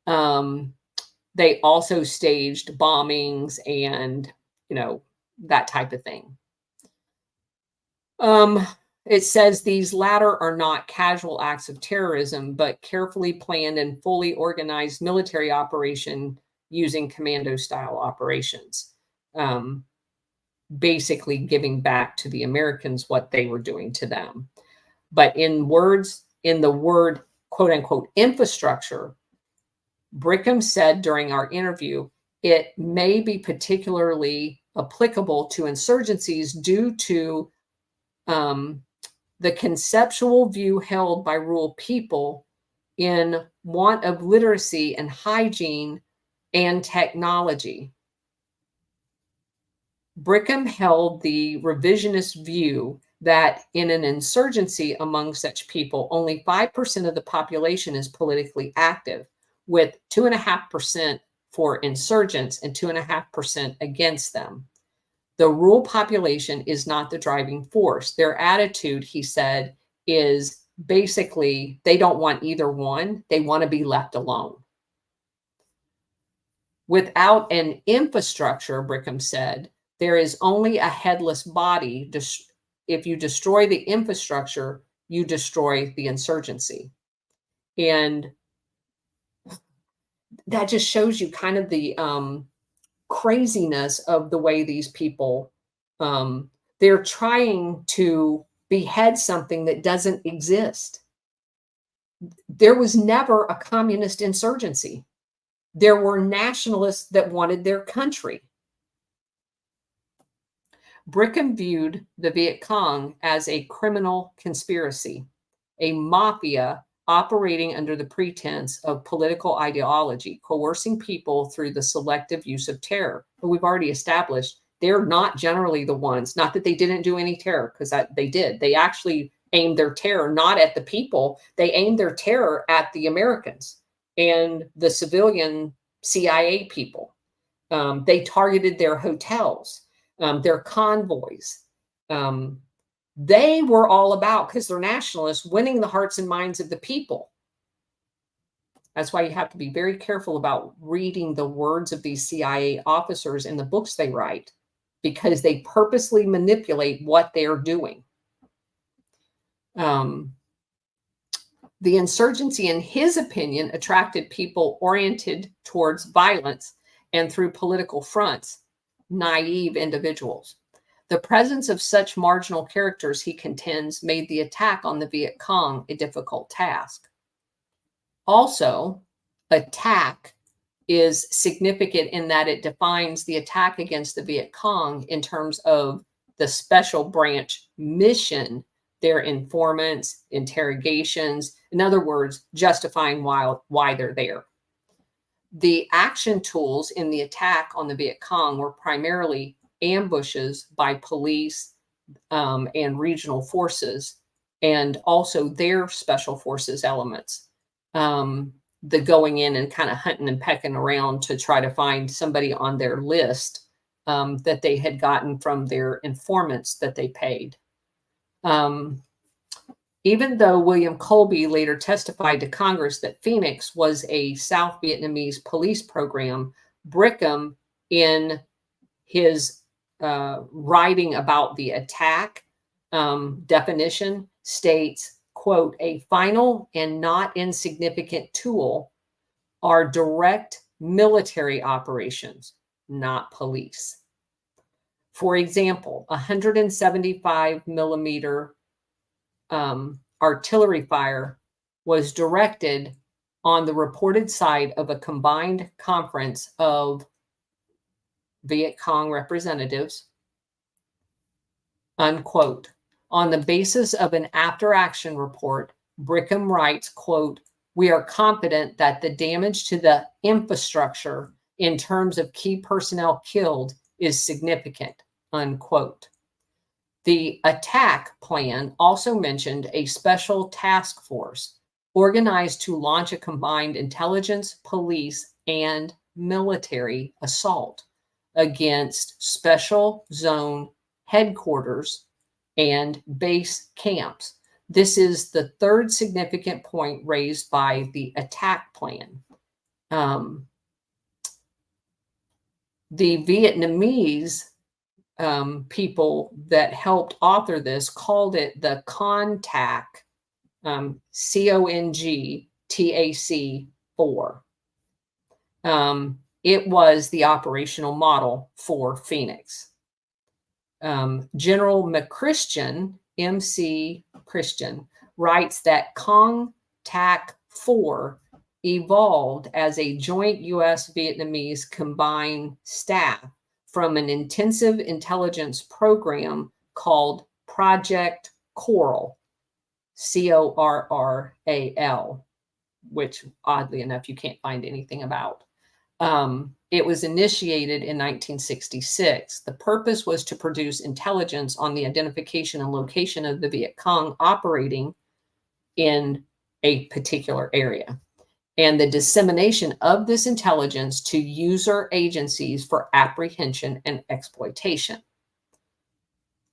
They also staged bombings and, that type of thing. It says these latter are not casual acts of terrorism, but carefully planned and fully organized military operation using commando-style operations. Basically giving back to the Americans what they were doing to them. But in the word, quote unquote, infrastructure, Brickham said during our interview, it may be particularly applicable to insurgencies due to the conceptual view held by rural people in want of literacy and hygiene and technology. Brickham held the revisionist view that in an insurgency among such people, only 5% of the population is politically active, with 2.5% for insurgents and 2.5% against them. The rural population is not the driving force. Their attitude, he said, is basically they don't want either one. They want to be left alone. Without an infrastructure, Brickham said, there is only a headless body. If you destroy the infrastructure, you destroy the insurgency. And that just shows you kind of the craziness of the way these people, they're trying to behead something that doesn't exist. There was never a communist insurgency. There were nationalists that wanted their country. Brickham viewed the Viet Cong as a criminal conspiracy, a mafia operating under the pretense of political ideology, coercing people through the selective use of terror. But we've already established they're not generally the ones, not that they didn't do any terror, because they did. They actually aimed their terror not at the people, they aimed their terror at the Americans and the civilian CIA people. They targeted their hotels, their convoys. They were all about, because they're nationalists, winning the hearts and minds of the people. That's why you have to be very careful about reading the words of these CIA officers in the books they write, because they purposely manipulate what they're doing. The insurgency, in his opinion, attracted people oriented towards violence and through political fronts, naive individuals. The presence of such marginal characters, he contends, made the attack on the Viet Cong a difficult task. Also, attack is significant in that it defines the attack against the Viet Cong in terms of the special branch mission, their informants, interrogations, in other words, justifying why they're there. The action tools in the attack on the Viet Cong were primarily ambushes by police and regional forces, and also their special forces elements. The going in and kind of hunting and pecking around to try to find somebody on their list that they had gotten from their informants that they paid. Even though William Colby later testified to Congress that Phoenix was a South Vietnamese police program, Brickham, in his writing about the attack definition, states, quote, a final and not insignificant tool are direct military operations, not police. For example, 175 millimeter artillery fire was directed on the reported site of a combined conference of Viet Cong representatives, unquote. On the basis of an after-action report, Brickham writes, quote, we are confident that the damage to the infrastructure in terms of key personnel killed is significant, unquote. The attack plan also mentioned a special task force organized to launch a combined intelligence, police, and military assault against special zone headquarters and base camps. This is the third significant point raised by the attack plan. The Vietnamese people that helped author this called it the CONTAC, CONGTAC 4. It was the operational model for Phoenix. General McChristian, MC Christian, writes that CONTAC 4 evolved as a joint U.S.-Vietnamese combined staff from an intensive intelligence program called Project Coral, CORRAL, which oddly enough, you can't find anything about. It was initiated in 1966. The purpose was to produce intelligence on the identification and location of the Viet Cong operating in a particular area, and the dissemination of this intelligence to user agencies for apprehension and exploitation.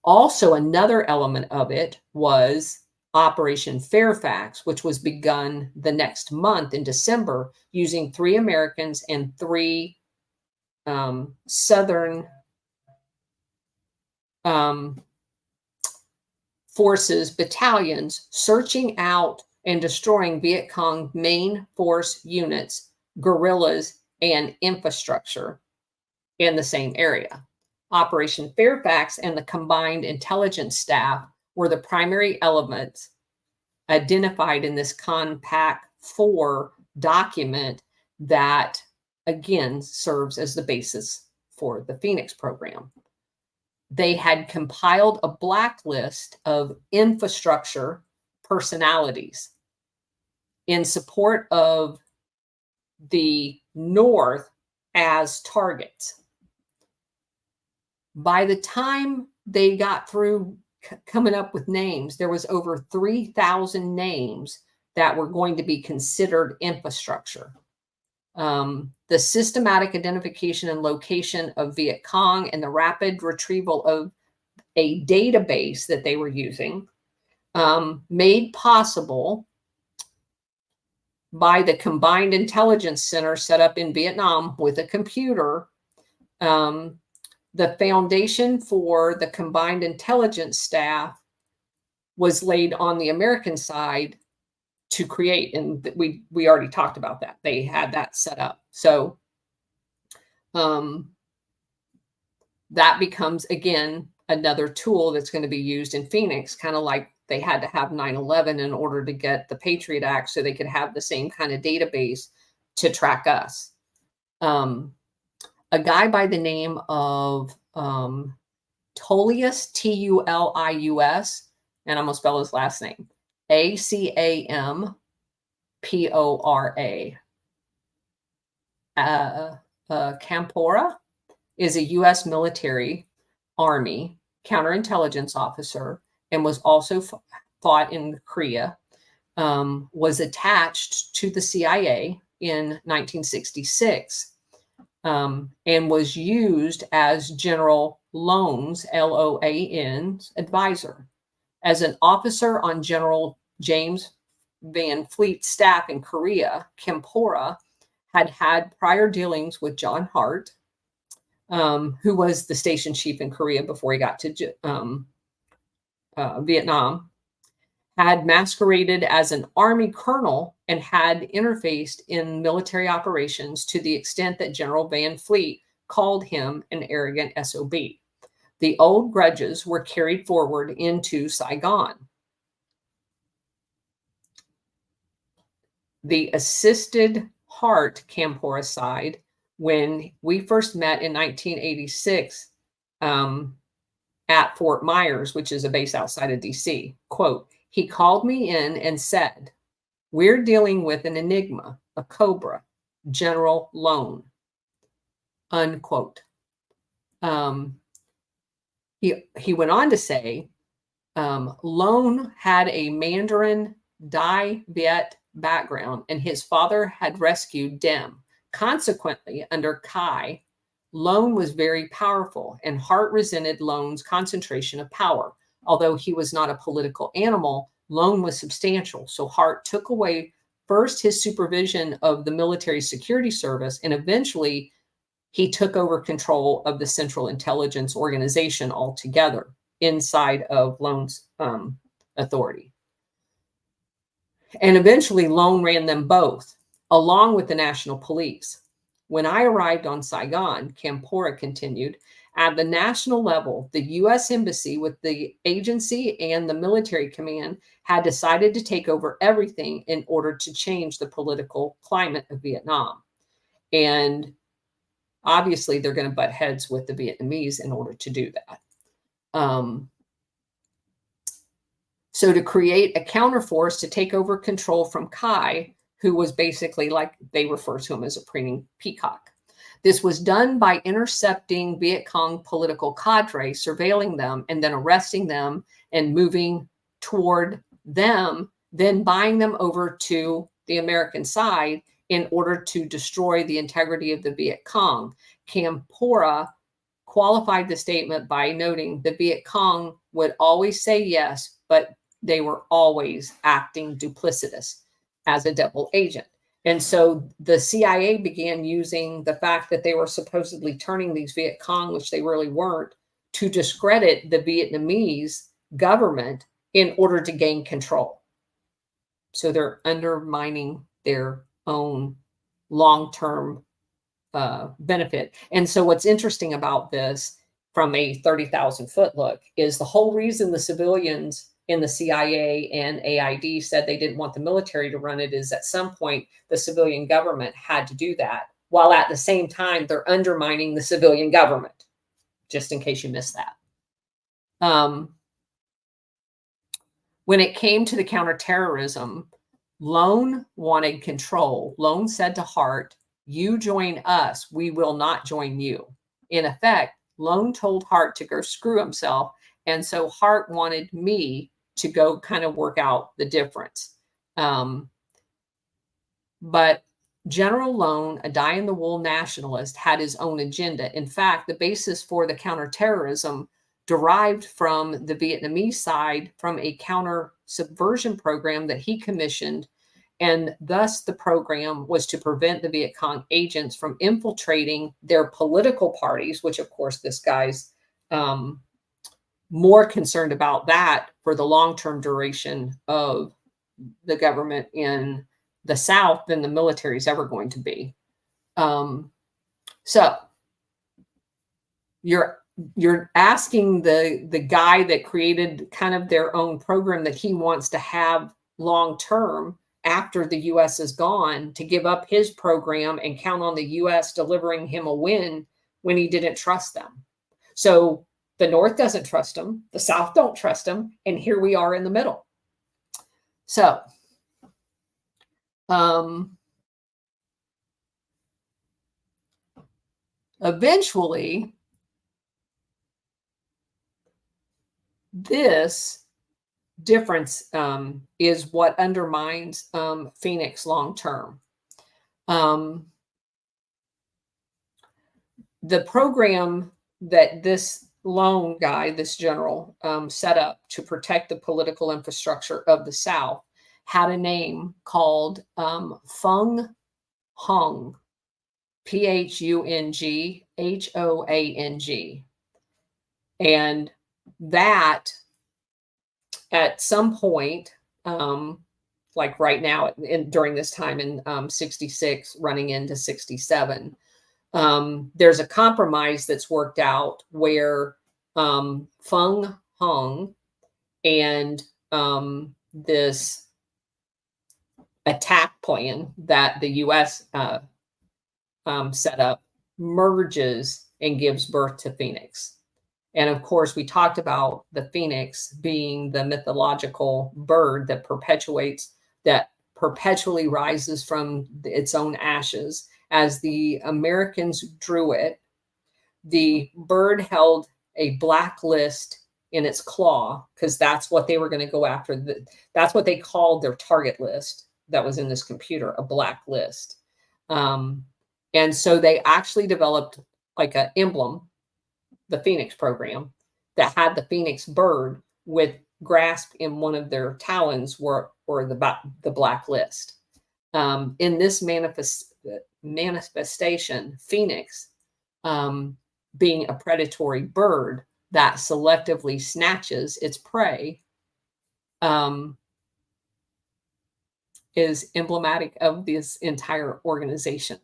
Also, another element of it was Operation Fairfax, which was begun the next month in December, using 3 Americans and 3 Southern forces battalions searching out and destroying Viet Cong main force units, guerrillas, and infrastructure in the same area. Operation Fairfax and the combined intelligence staff were the primary elements identified in this Compact 4 document that, again, serves as the basis for the Phoenix program. They had compiled a blacklist of infrastructure personalities in support of the North as targets. By the time they got through coming up with names, there was over 3,000 names that were going to be considered infrastructure. The systematic identification and location of Viet Cong and the rapid retrieval of a database that they were using, made possible by the Combined Intelligence Center set up in Vietnam with a computer. The foundation for the Combined Intelligence staff was laid on the American side to create, and we already talked about that. They had that set up. So that becomes, again, another tool that's going to be used in Phoenix, kind of like they had to have 9/11 in order to get the Patriot Act so they could have the same kind of database to track us. A guy by the name of Tullius, Tulius, and I'm going to spell his last name, Acampora. Campora is a U.S. military Army counterintelligence officer and was also fought in Korea, was attached to the CIA in 1966, and was used as General Loan's, Loan's advisor. As an officer on General James Van Fleet's staff in Korea, Campora had prior dealings with John Hart, who was the station chief in Korea before he got to Vietnam, had masqueraded as an Army colonel and had interfaced in military operations to the extent that General Van Fleet called him an arrogant SOB. The old grudges were carried forward into Saigon. The assisted Hart Campora side, when we first met in 1986 at Fort Myers, which is a base outside of DC, quote, he called me in and said, "We're dealing with an enigma, a cobra, General Loan," unquote. He went on to say, Loan had a Mandarin Dai Viet background, and his father had rescued Dem. Consequently, under Kai, Loan was very powerful, and Hart resented Loan's concentration of power. Although he was not a political animal, Loan was substantial, so Hart took away first his supervision of the military security service, and eventually he took over control of the Central Intelligence Organization altogether inside of Loan's authority. And eventually Loan ran them both, along with the National Police. When I arrived on Saigon, Campora continued, at the national level, the U.S. Embassy with the agency and the military command had decided to take over everything in order to change the political climate of Vietnam. And obviously, they're going to butt heads with the Vietnamese in order to do that. So to create a counterforce to take over control from Kai, who was basically, like they refer to him as a preening peacock. This was done by intercepting Viet Cong political cadre, surveilling them, and then arresting them and moving toward them, then buying them over to the American side in order to destroy the integrity of the Viet Cong. Campora qualified the statement by noting the Viet Cong would always say yes, but they were always acting duplicitous as a double agent. And so the CIA began using the fact that they were supposedly turning these Viet Cong, which they really weren't, to discredit the Vietnamese government in order to gain control. So they're undermining their own long-term benefit. And so what's interesting about this from a 30,000-foot look is the whole reason the civilians in the CIA and AID said they didn't want the military to run it is at some point the civilian government had to do that, while at the same time they're undermining the civilian government, just in case you missed that. When it came to the counterterrorism, Lone wanted control. Lone said to Hart, "You join us, we will not join you." In effect, Lone told Hart to go screw himself. And so Hart wanted me to go kind of work out the difference. But General Lone, a dyed-in-the-wool nationalist, had his own agenda. In fact, the basis for the counterterrorism derived from the Vietnamese side from a counter-subversion program that he commissioned. And thus the program was to prevent the Viet Cong agents from infiltrating their political parties, which of course this guy's more concerned about that for the long-term duration of the government in the South than the military is ever going to be. So you're asking the guy that created kind of their own program that he wants to have long-term after the U.S. is gone to give up his program and count on the U.S. delivering him a win when he didn't trust them. So the North doesn't trust him, the South don't trust him, and here we are in the middle. So eventually, this difference is what undermines Phoenix long term. The program that this Lone guy, this general, set up to protect the political infrastructure of the South had a name called Phung Hoang, Phunghoang. And that at some point, like right now, during this time in 66, running into 67, there's a compromise that's worked out where Phung Hoang and this attack plan that the U.S. Set up merges and gives birth to Phoenix. And of course, we talked about the phoenix being the mythological bird that perpetually rises from its own ashes. As the Americans drew it, the bird held a black list in its claw because that's what they were going to go after. That's what they called their target list that was in this computer, a black list. And so they actually developed like an emblem, the Phoenix program, that had the Phoenix bird with grasped in one of their talons were the black list. In this manifestation, Phoenix, being a predatory bird that selectively snatches its prey, is emblematic of this entire organization.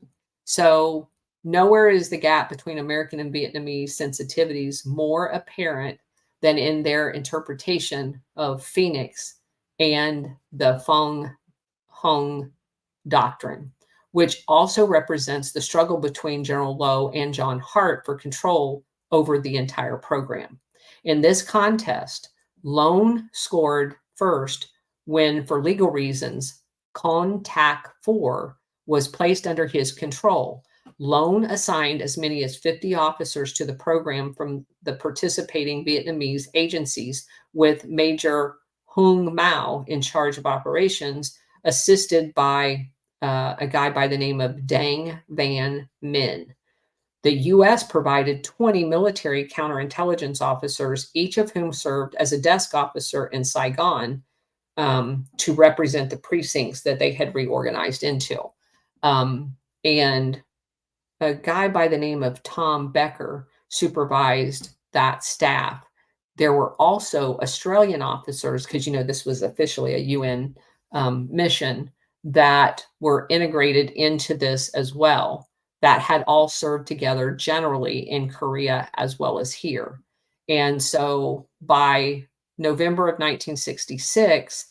So nowhere is the gap between American and Vietnamese sensitivities more apparent than in their interpretation of Phoenix and the Phung Hoang doctrine, which also represents the struggle between General Low and John Hart for control over the entire program. In this contest, Lone scored first when, for legal reasons, Con Tac 4 was placed under his control. Lone assigned as many as 50 officers to the program from the participating Vietnamese agencies, with Major Hung Mao in charge of operations, assisted by a guy by the name of Dang Van Minh. The U.S. provided 20 military counterintelligence officers, each of whom served as a desk officer in Saigon to represent the precincts that they had reorganized into. And a guy by the name of Tom Becker supervised that staff. There were also Australian officers, because this was officially a UN mission, that were integrated into this as well, that had all served together generally in Korea as well as here. And so by November of 1966,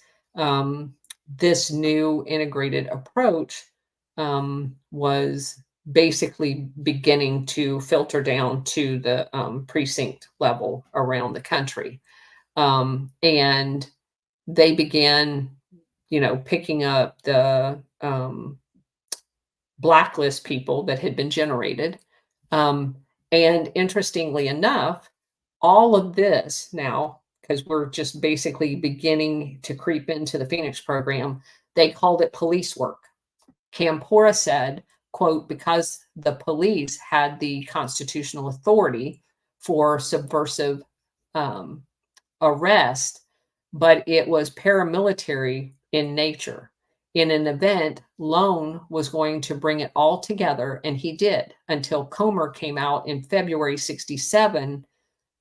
this new integrated approach was basically beginning to filter down to the precinct level around the country. And they began, picking up the blacklist people that had been generated. And interestingly enough, all of this now, because we're just basically beginning to creep into the Phoenix program, they called it police work. Campora said, quote, because the police had the constitutional authority for subversive arrest, but it was paramilitary in nature. In an event, Lone was going to bring it all together, and he did, until Comer came out in February 67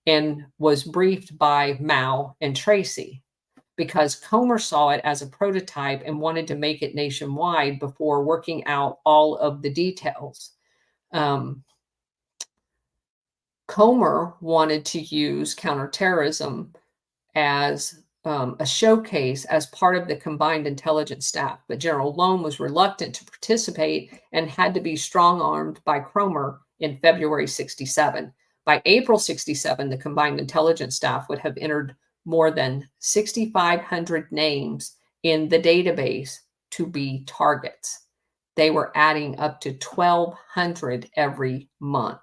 and was briefed by Mao and Tracy, because Comer saw it as a prototype and wanted to make it nationwide before working out all of the details. Comer wanted to use counterterrorism as a showcase as part of the combined intelligence staff, but General Lone was reluctant to participate and had to be strong-armed by Comer in February 67. By April 67, the combined intelligence staff would have entered more than 6,500 names in the database to be targets. They were adding up to 1,200 every month.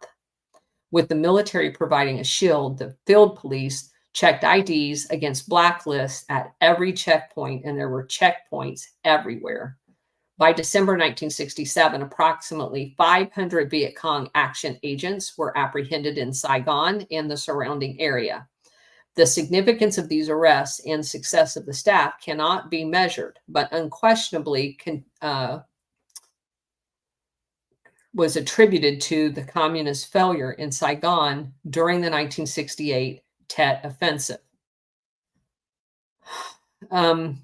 With the military providing a shield, the field police checked IDs against blacklists at every checkpoint, and there were checkpoints everywhere. By December 1967, approximately 500 Viet Cong action agents were apprehended in Saigon and the surrounding area. The significance of these arrests and success of the staff cannot be measured, but unquestionably was attributed to the communist failure in Saigon during the 1968 Tet Offensive. They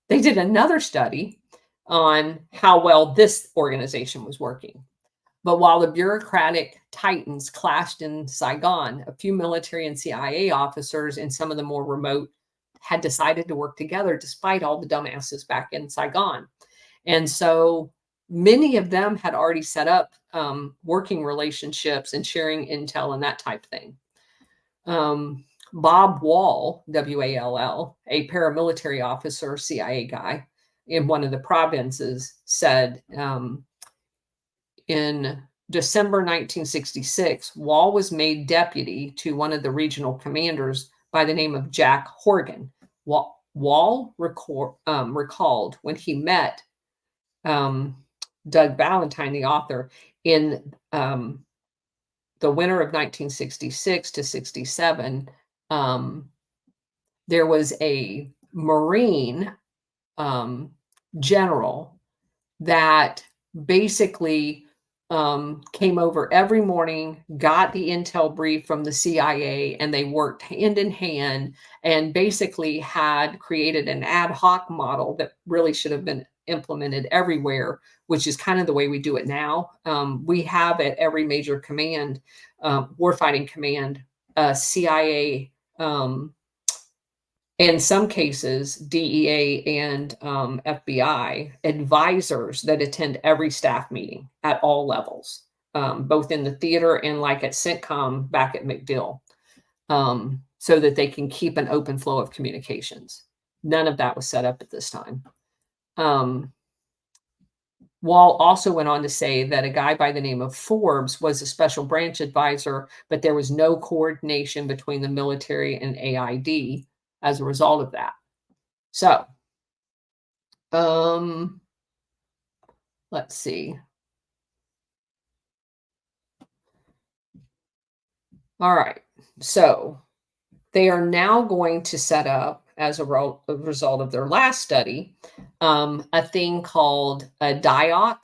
did another study on how well this organization was working. But while the bureaucratic titans clashed in Saigon, a few military and CIA officers in some of the more remote had decided to work together despite all the dumbasses back in Saigon. And so many of them had already set up working relationships and sharing intel and that type of thing. Bob Wall, W-A-L-L, a paramilitary officer, CIA guy in one of the provinces, said in December 1966, Wall was made deputy to one of the regional commanders by the name of Jack Horgan. Wall recalled when he met Doug Valentine, the author, in the winter of 1966 to 67, there was a Marine general that basically came over every morning, got the intel brief from the CIA, and they worked hand in hand and basically had created an ad hoc model that really should have been implemented everywhere, which is kind of the way we do it now. We have at every major command, warfighting command, CIA, in some cases, DEA and FBI advisors that attend every staff meeting at all levels, both in the theater and like at CENTCOM back at MacDill, so that they can keep an open flow of communications. None of that was set up at this time. Wall also went on to say that a guy by the name of Forbes was a special branch advisor, but there was no coordination between the military and AID as a result of that. So, let's see. All right. So they are now going to set up, as a result of their last study, a thing called a DIOC,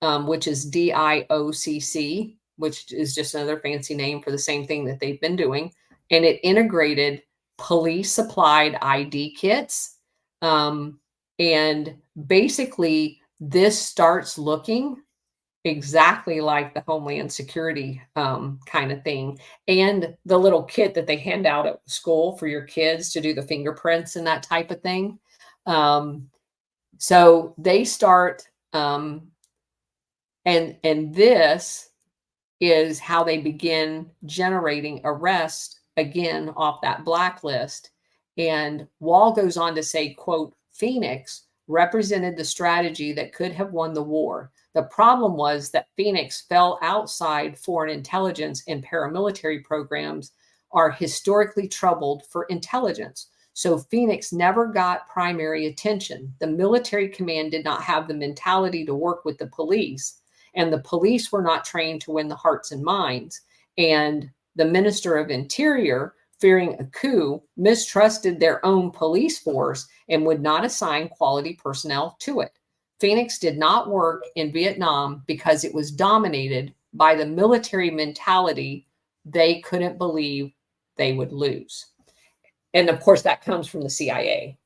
which is DIOCC, which is just another fancy name for the same thing that they've been doing. And it integrated police supplied ID kits. And basically, this starts looking exactly like the Homeland Security kind of thing. And the little kit that they hand out at school for your kids to do the fingerprints and that type of thing. So they start, and this is how they begin generating arrests again off that blacklist. And Wall goes on to say, quote, Phoenix represented the strategy that could have won the war. The problem was that Phoenix fell outside foreign intelligence, and paramilitary programs are historically troubled for intelligence. So Phoenix never got primary attention. The military command did not have the mentality to work with the police, and the police were not trained to win the hearts and minds. And the Minister of Interior, fearing a coup, mistrusted their own police force and would not assign quality personnel to it. Phoenix did not work in Vietnam because it was dominated by the military mentality they couldn't believe they would lose. And of course, that comes from the CIA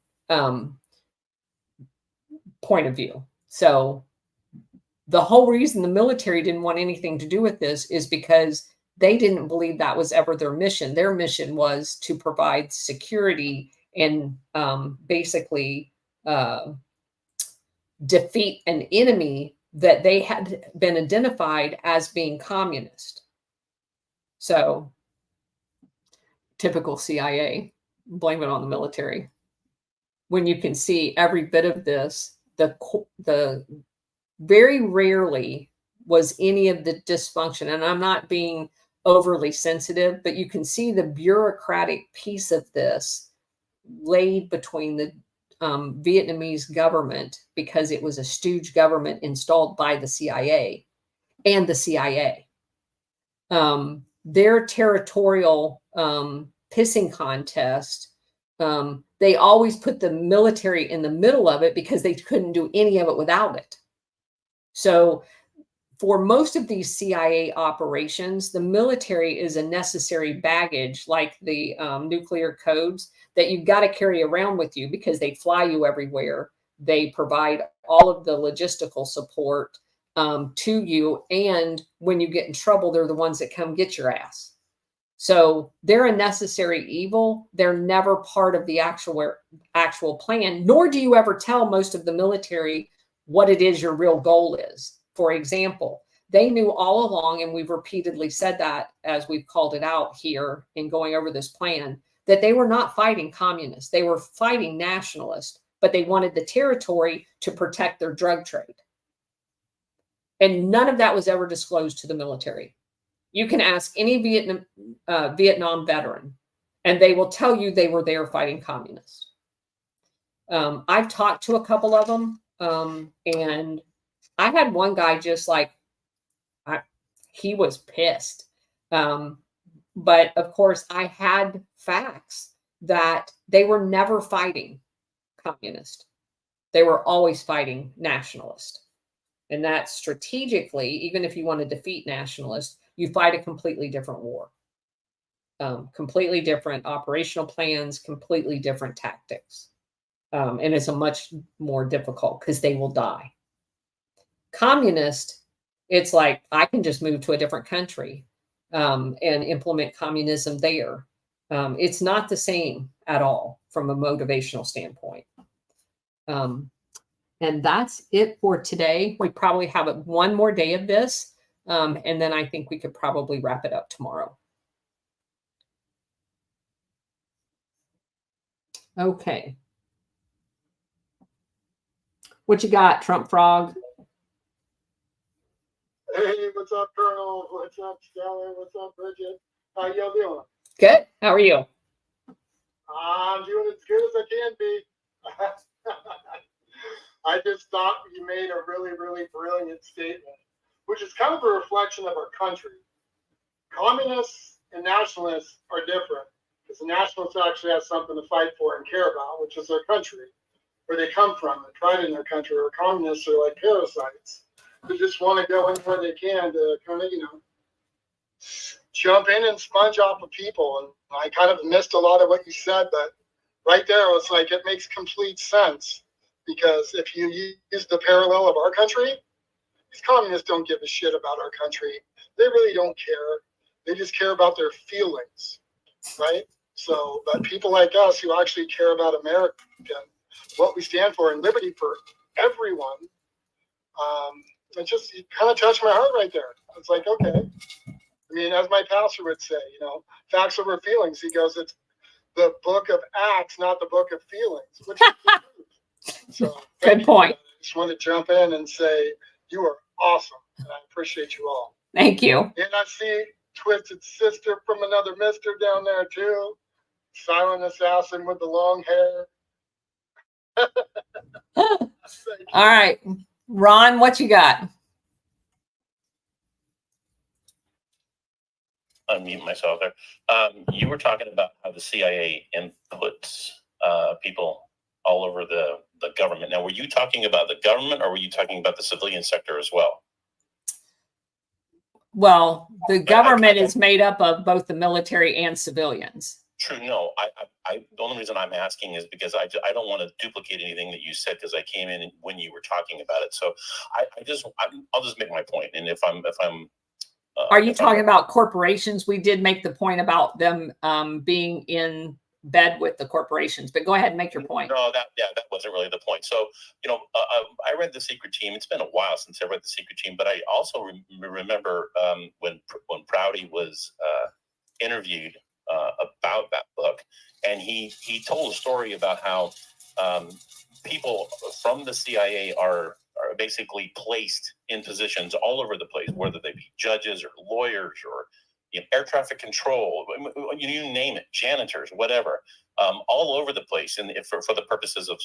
point of view. So the whole reason the military didn't want anything to do with this is because they didn't believe that was ever their mission. Their mission was to provide security and basically defeat an enemy that they had been identified as being communist. So typical CIA, blame it on the military. When you can see every bit of this, the very rarely was any of the dysfunction, and I'm not being overly sensitive, but you can see the bureaucratic piece of this laid between the Vietnamese government, because it was a stooge government installed by the CIA, and the CIA. Their territorial pissing contest, they always put the military in the middle of it because they couldn't do any of it without it. So for most of these CIA operations, the military is a necessary baggage, like the nuclear codes that you've got to carry around with you because they fly you everywhere. They provide all of the logistical support to you. And when you get in trouble, they're the ones that come get your ass. So they're a necessary evil. They're never part of the actual plan, nor do you ever tell most of the military what it is your real goal is. For example, they knew all along, and we've repeatedly said that as we've called it out here in going over this plan, that they were not fighting communists. They were fighting nationalists, but they wanted the territory to protect their drug trade. And none of that was ever disclosed to the military. You can ask any Vietnam veteran, and they will tell you they were there fighting communists. I've talked to a couple of them, and I had one guy just like, he was pissed. But of course, I had facts that they were never fighting communist. They were always fighting nationalist. And that strategically, even if you want to defeat nationalists, you fight a completely different war. Completely different operational plans, completely different tactics. And it's a much more difficult because they will die. Communist, it's like, I can just move to a different country and implement communism there. It's not the same at all from a motivational standpoint. And that's it for today. We probably have one more day of this, and then I think we could probably wrap it up tomorrow. Okay. What you got, Trump Frog? Hey, what's up, Colonel? What's up, Stellar? What's up, Bridget? How y'all doing? Good. How are you? I'm doing as good as I can be. I just thought you made a really, really brilliant statement, which is kind of a reflection of our country. Communists and nationalists are different, because the nationalists actually have something to fight for and care about, which is their country, where they come from, the pride in their country, where communists are like parasites. who just want to go in where they can to kind of, jump in and sponge off of people. And I kind of missed a lot of what you said, but right there, it was like, it makes complete sense. Because if you use the parallel of our country, these communists don't give a shit about our country. They really don't care. They just care about their feelings, right? So, but people like us who actually care about America, what we stand for, and liberty for everyone, it just kind of touched my heart right there. It's like, okay. I mean, as my pastor would say, facts over feelings. He goes, it's the book of Acts, not the book of feelings. Which is so, good point. I just want to jump in and say, you are awesome. And I appreciate you all. Thank you. And I see Twisted Sister from another mister down there too. Silent Assassin with the long hair. All right. Ron, what you got? Unmute myself there. You were talking about how the CIA inputs people all over the government. Now, were you talking about the government or were you talking about the civilian sector as well? Well, the government is made up of both the military and civilians. True. No, the only reason I'm asking is because I don't want to duplicate anything that you said because I came in when you were talking about it. So I'll just make my point. And if I'm are you talking about corporations? We did make the point about them being in bed with the corporations, but go ahead and make your point. No, that wasn't really the point. So, I read The Secret Team. It's been a while since I read The Secret Team, but I also remember when Prouty was interviewed about that book, and he told a story about how people from the CIA are basically placed in positions all over the place, whether they be judges or lawyers or air traffic control, you name it, janitors, whatever, all over the place, and for the purposes of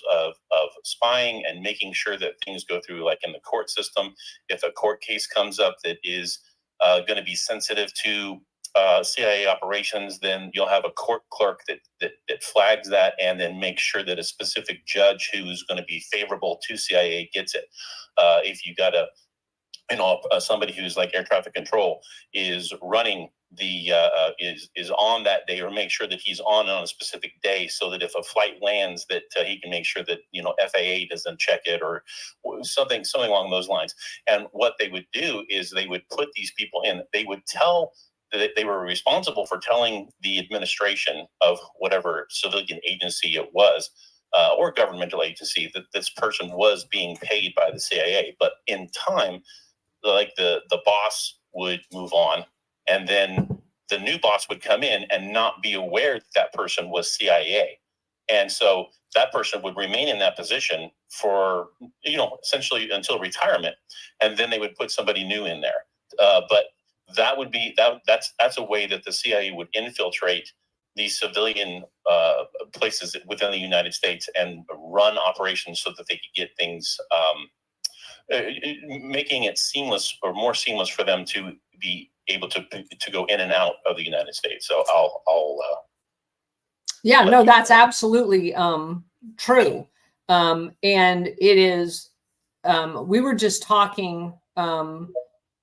spying and making sure that things go through, like in the court system. If a court case comes up that is going to be sensitive to CIA operations, then you'll have a court clerk that flags that and then makes sure that a specific judge who's going to be favorable to CIA gets it. If you got somebody who's like air traffic control is running the is on that day, or make sure that he's on a specific day, so that if a flight lands, that he can make sure that FAA doesn't check it or something along those lines. And what they would do is they would put these people in. They would tell that they were responsible for telling the administration of whatever civilian agency it was, or governmental agency, that this person was being paid by the CIA. But in time, like the boss would move on, and then the new boss would come in and not be aware that person was CIA. And so that person would remain in that position for, essentially until retirement. And then they would put somebody new in there. But that would be, that's a way that the CIA would infiltrate these civilian places within the United States and run operations so that they could get things, making it seamless or more seamless for them to be able to go in and out of the United States. So yeah, no, that's absolutely true. And it is, we were just talking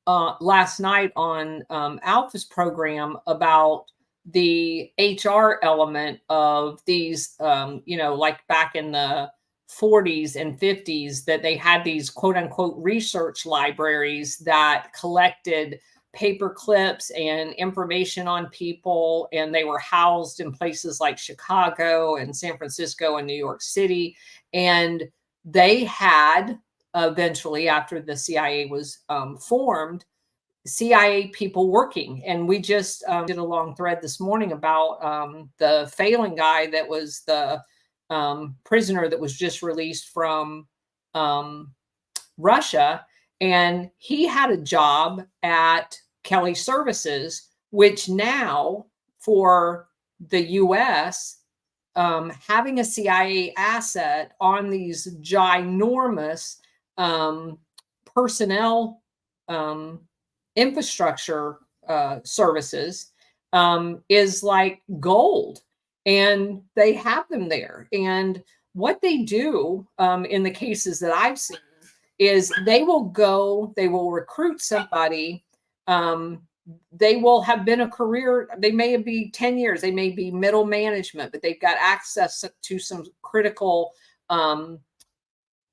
last night on Alpha's program about the HR element of these, like back in the 40s and 50s, that they had these quote unquote research libraries that collected paper clips and information on people, and they were housed in places like Chicago and San Francisco and New York City. And they had eventually, after the CIA was formed, CIA people working. And we just did a long thread this morning about the Phelan guy that was the prisoner that was just released from Russia. And he had a job at Kelly Services, which now for the US, having a CIA asset on these ginormous personnel infrastructure services is like gold. And they have them there. And what they do in the cases that I've seen is they will recruit somebody. They will have been a career, they may be 10 years, they may be middle management, but they've got access to some critical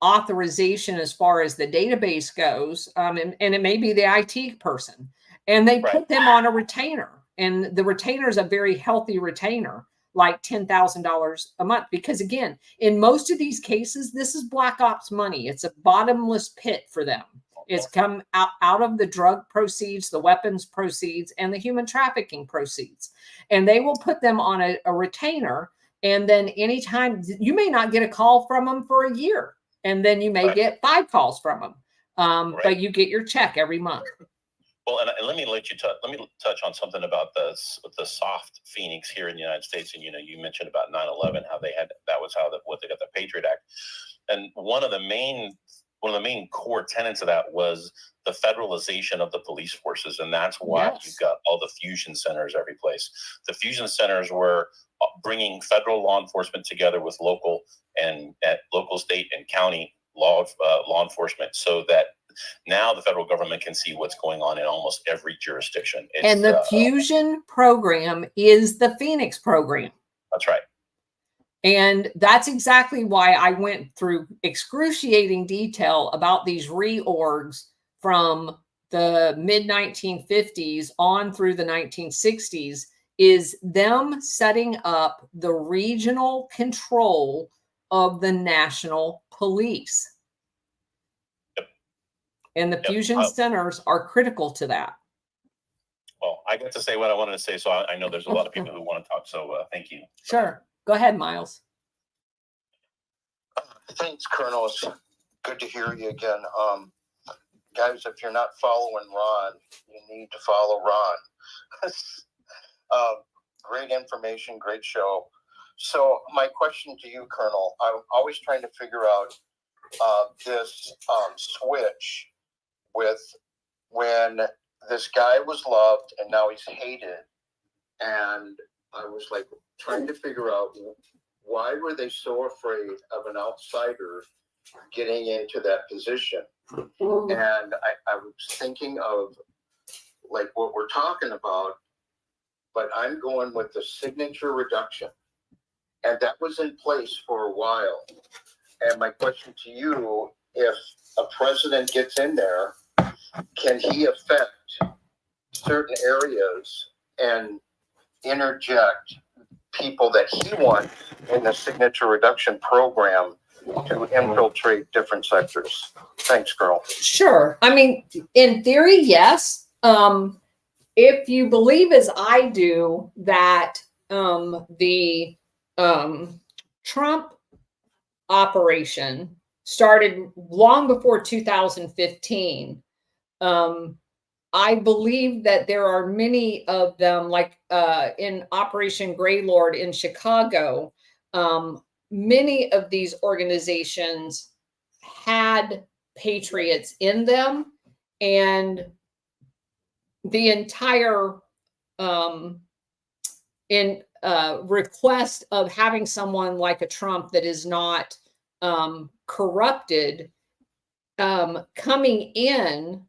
authorization as far as the database goes. And it may be the IT person. And they put them on a retainer. And the retainer is a very healthy retainer, like $10,000 a month. Because again, in most of these cases, this is black ops money. It's a bottomless pit for them. It's come out of the drug proceeds, the weapons proceeds, and the human trafficking proceeds. And they will put them on a retainer. And then anytime, you may not get a call from them for a year. And then you may get 5 calls from them. But you get your check every month. Well, and let me touch on something about the soft Phoenix here in the United States. And, you mentioned about 9/11, how they had, that was what they got the Patriot Act. And one of the main core tenets of that was the federalization of the police forces. And that's why you've got all the fusion centers every place. The fusion centers were bringing federal law enforcement together with local, state, and county law enforcement, so that now the federal government can see what's going on in almost every jurisdiction. And the fusion program is the Phoenix program. That's right. And that's exactly why I went through excruciating detail about these reorgs from the mid 1950s on through the 1960s, is them setting up the regional control of the national police. And the fusion centers are critical to that. Well, I got to say what I wanted to say, so I know there's a lot of people who want to talk. So thank you. Sure. Go ahead, Miles. Thanks, Colonel. It's good to hear you again. Guys, if you're not following Ron, you need to follow Ron. Great information, great show. So my question to you, Colonel, I'm always trying to figure out this switch with when this guy was loved and now he's hated. And I was like trying to figure out, why were they so afraid of an outsider getting into that position? And I was thinking of like what we're talking about, but I'm going with the signature reduction. And that was in place for a while. And my question to you, if a president gets in there, can he affect certain areas and interject people that he wants in the signature reduction program to infiltrate different sectors? Thanks, Colonel. Sure. I mean, in theory, yes. If you believe, as I do, that the Trump operation started long before 2015, I believe that there are many of them, like in Operation Greylord in Chicago, many of these organizations had patriots in them, and the entire request of having someone like a Trump that is not corrupted coming in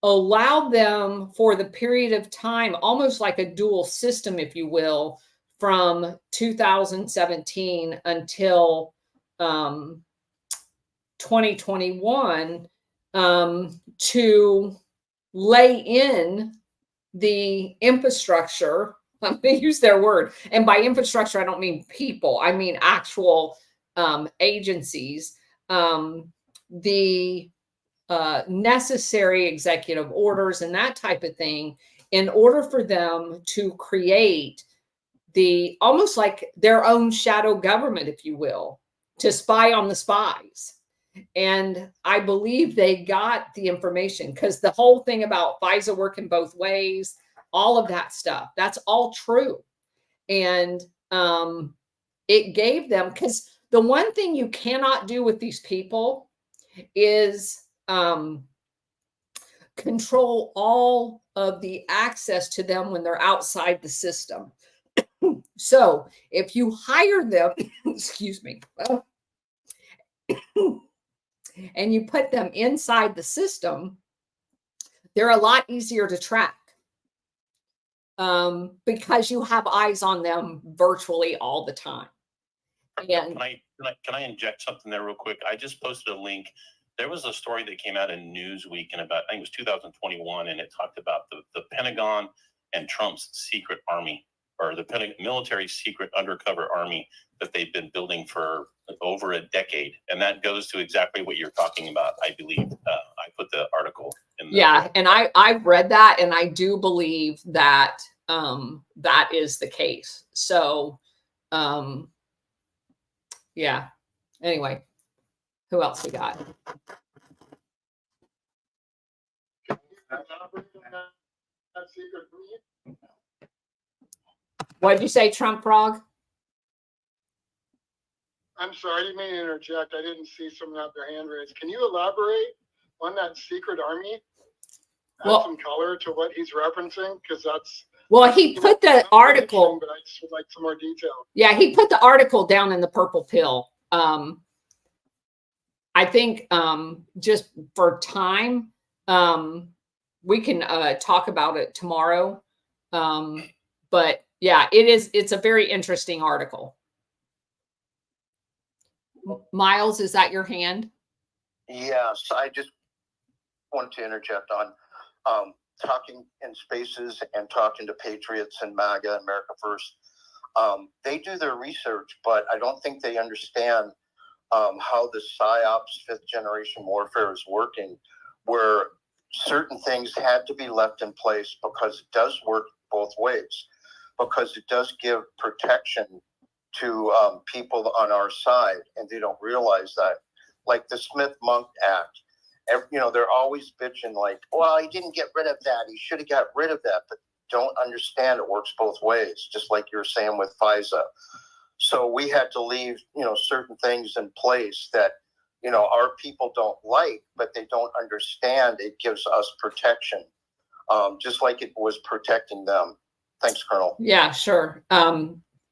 allowed them for the period of time, almost like a dual system, if you will, from 2017 until 2021, to lay in the infrastructure. I'm going to use their word. And by infrastructure, I don't mean people. I mean actual agencies, the necessary executive orders and that type of thing, in order for them to create the almost like their own shadow government, if you will, to spy on the spies. And I believe they got the information, because the whole thing about FISA working both ways, all of that stuff, that's all true. And it gave them, because the one thing you cannot do with these people is control all of the access to them when they're outside the system. So if you hire them, excuse me, and you put them inside the system, they're a lot easier to track because you have eyes on them virtually all the time. And Can I inject something there real quick? I just posted a link. There was a story that came out in Newsweek in about, I think it was 2021, and it talked about the Pentagon and Trump's secret army, or the military secret undercover army that they've been building for over a decade. And that goes to exactly what you're talking about, I believe. I put the article in the yeah, and I've read that, and I do believe that that is the case. So yeah. Anyway, who else we got? That secret meeting? What did you say, Trump Frog? I'm sorry, I didn't mean to interject. I didn't see someone have their hand raised. Can you elaborate on that secret army? Add some color to what he's referencing, because that's. Well, he put the article, but I just would like some more detail. Yeah, he put the article down in the purple pill. I think just for time, we can talk about it tomorrow. But yeah, it's a very interesting article. Miles, is that your hand? Yes, I just want to interject on talking in spaces and talking to patriots and MAGA, America First. They do their research, but I don't think they understand how the PSYOPs, fifth generation warfare, is working, where certain things had to be left in place because it does work both ways, because it does give protection to people on our side, and they don't realize that. Like the Smith-Monk Act, they're always bitching like, well, he didn't get rid of that. He should have got rid of that, but don't understand it works both ways, just like you're saying with FISA. So we had to leave, certain things in place that, our people don't like, but they don't understand. It gives us protection, just like it was protecting them. Thanks, Colonel. Yeah, sure.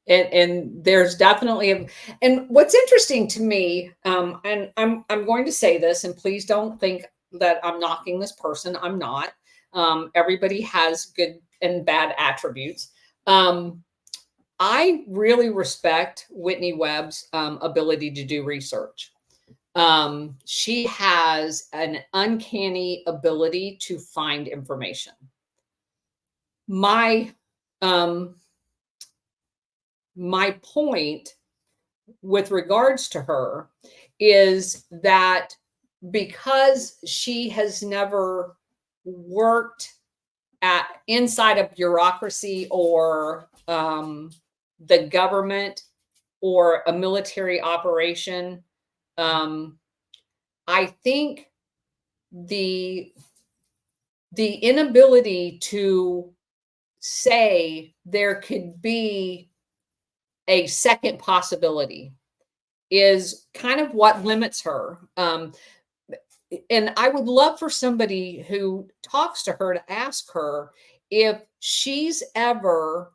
And there's definitely and what's interesting to me, and I'm going to say this, and please don't think that I'm knocking this person. I'm not. Everybody has good and bad attributes. I really respect Whitney Webb's ability to do research. She has an uncanny ability to find information. My point with regards to her is that because she has never worked inside a bureaucracy or the government or a military operation, I think the inability to say there could be a second possibility is kind of what limits her. And I would love for somebody who talks to her to ask her if she's ever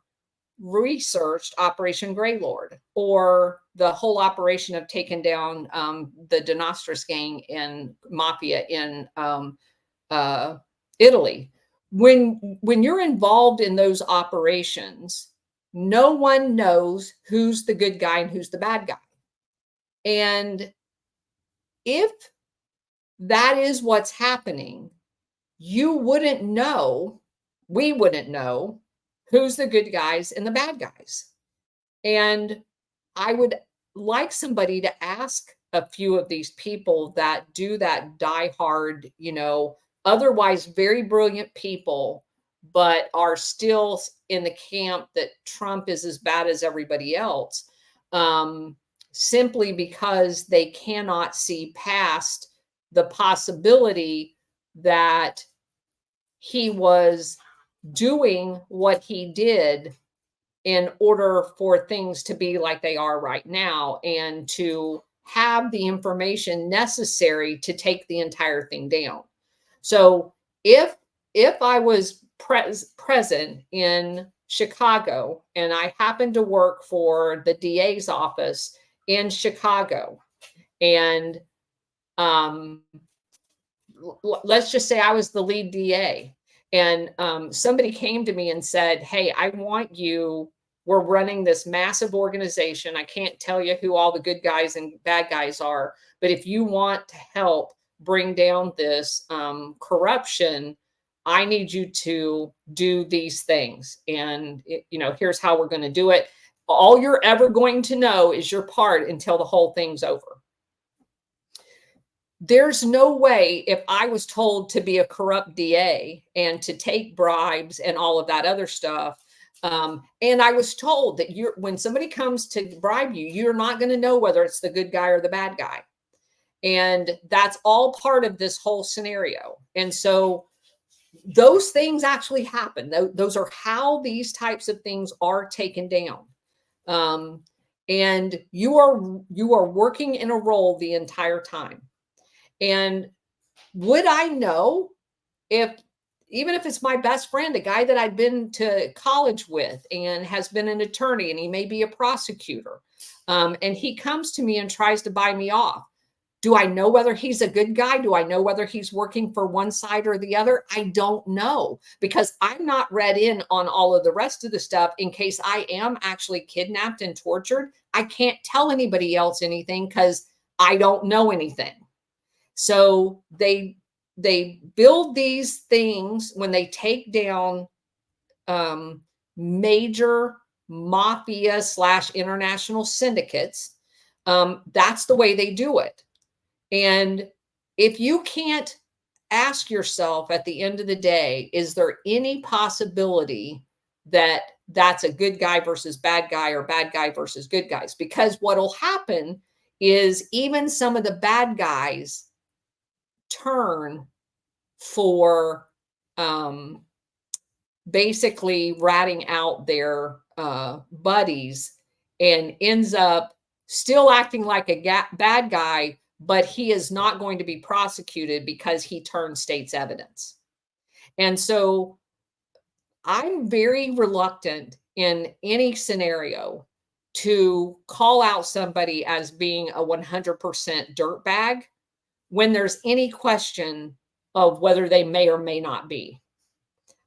researched Operation Greylord or the whole operation of taking down the De Nostris gang and mafia in Italy. When you're involved in those operations, no one knows who's the good guy and who's the bad guy. And if that is what's happening, you wouldn't know, we wouldn't know who's the good guys and the bad guys. And I would like somebody to ask a few of these people that do that diehard, otherwise very brilliant people, but are still in the camp that Trump is as bad as everybody else, simply because they cannot see past the possibility that he was doing what he did in order for things to be like they are right now and to have the information necessary to take the entire thing down. So if I was present in Chicago and I happened to work for the DA's office in Chicago, and let's just say I was the lead DA, and somebody came to me and said, hey, I want you, we're running this massive organization. I can't tell you who all the good guys and bad guys are, but if you want to help bring down this corruption, I need you to do these things. And, here's how we're going to do it. All you're ever going to know is your part until the whole thing's over. There's no way, if I was told to be a corrupt DA and to take bribes and all of that other stuff, and I was told that when somebody comes to bribe you, you're not going to know whether it's the good guy or the bad guy. And that's all part of this whole scenario. And so those things actually happen. Those are how these types of things are taken down. And you are working in a role the entire time. And would I know even if it's my best friend, a guy that I've been to college with and has been an attorney, and he may be a prosecutor, and he comes to me and tries to buy me off? Do I know whether he's a good guy? Do I know whether he's working for one side or the other? I don't know, because I'm not read in on all of the rest of the stuff in case I am actually kidnapped and tortured. I can't tell anybody else anything because I don't know anything. So they build these things when they take down major mafia / international syndicates. That's the way they do it. And if you can't ask yourself at the end of the day, is there any possibility that that's a good guy versus bad guy, or bad guy versus good guys? Because what'll happen is even some of the bad guys turn for basically ratting out their buddies, and ends up still acting like a bad guy, but he is not going to be prosecuted because he turned state's evidence. And so I'm very reluctant in any scenario to call out somebody as being a 100% dirtbag when there's any question of whether they may or may not be.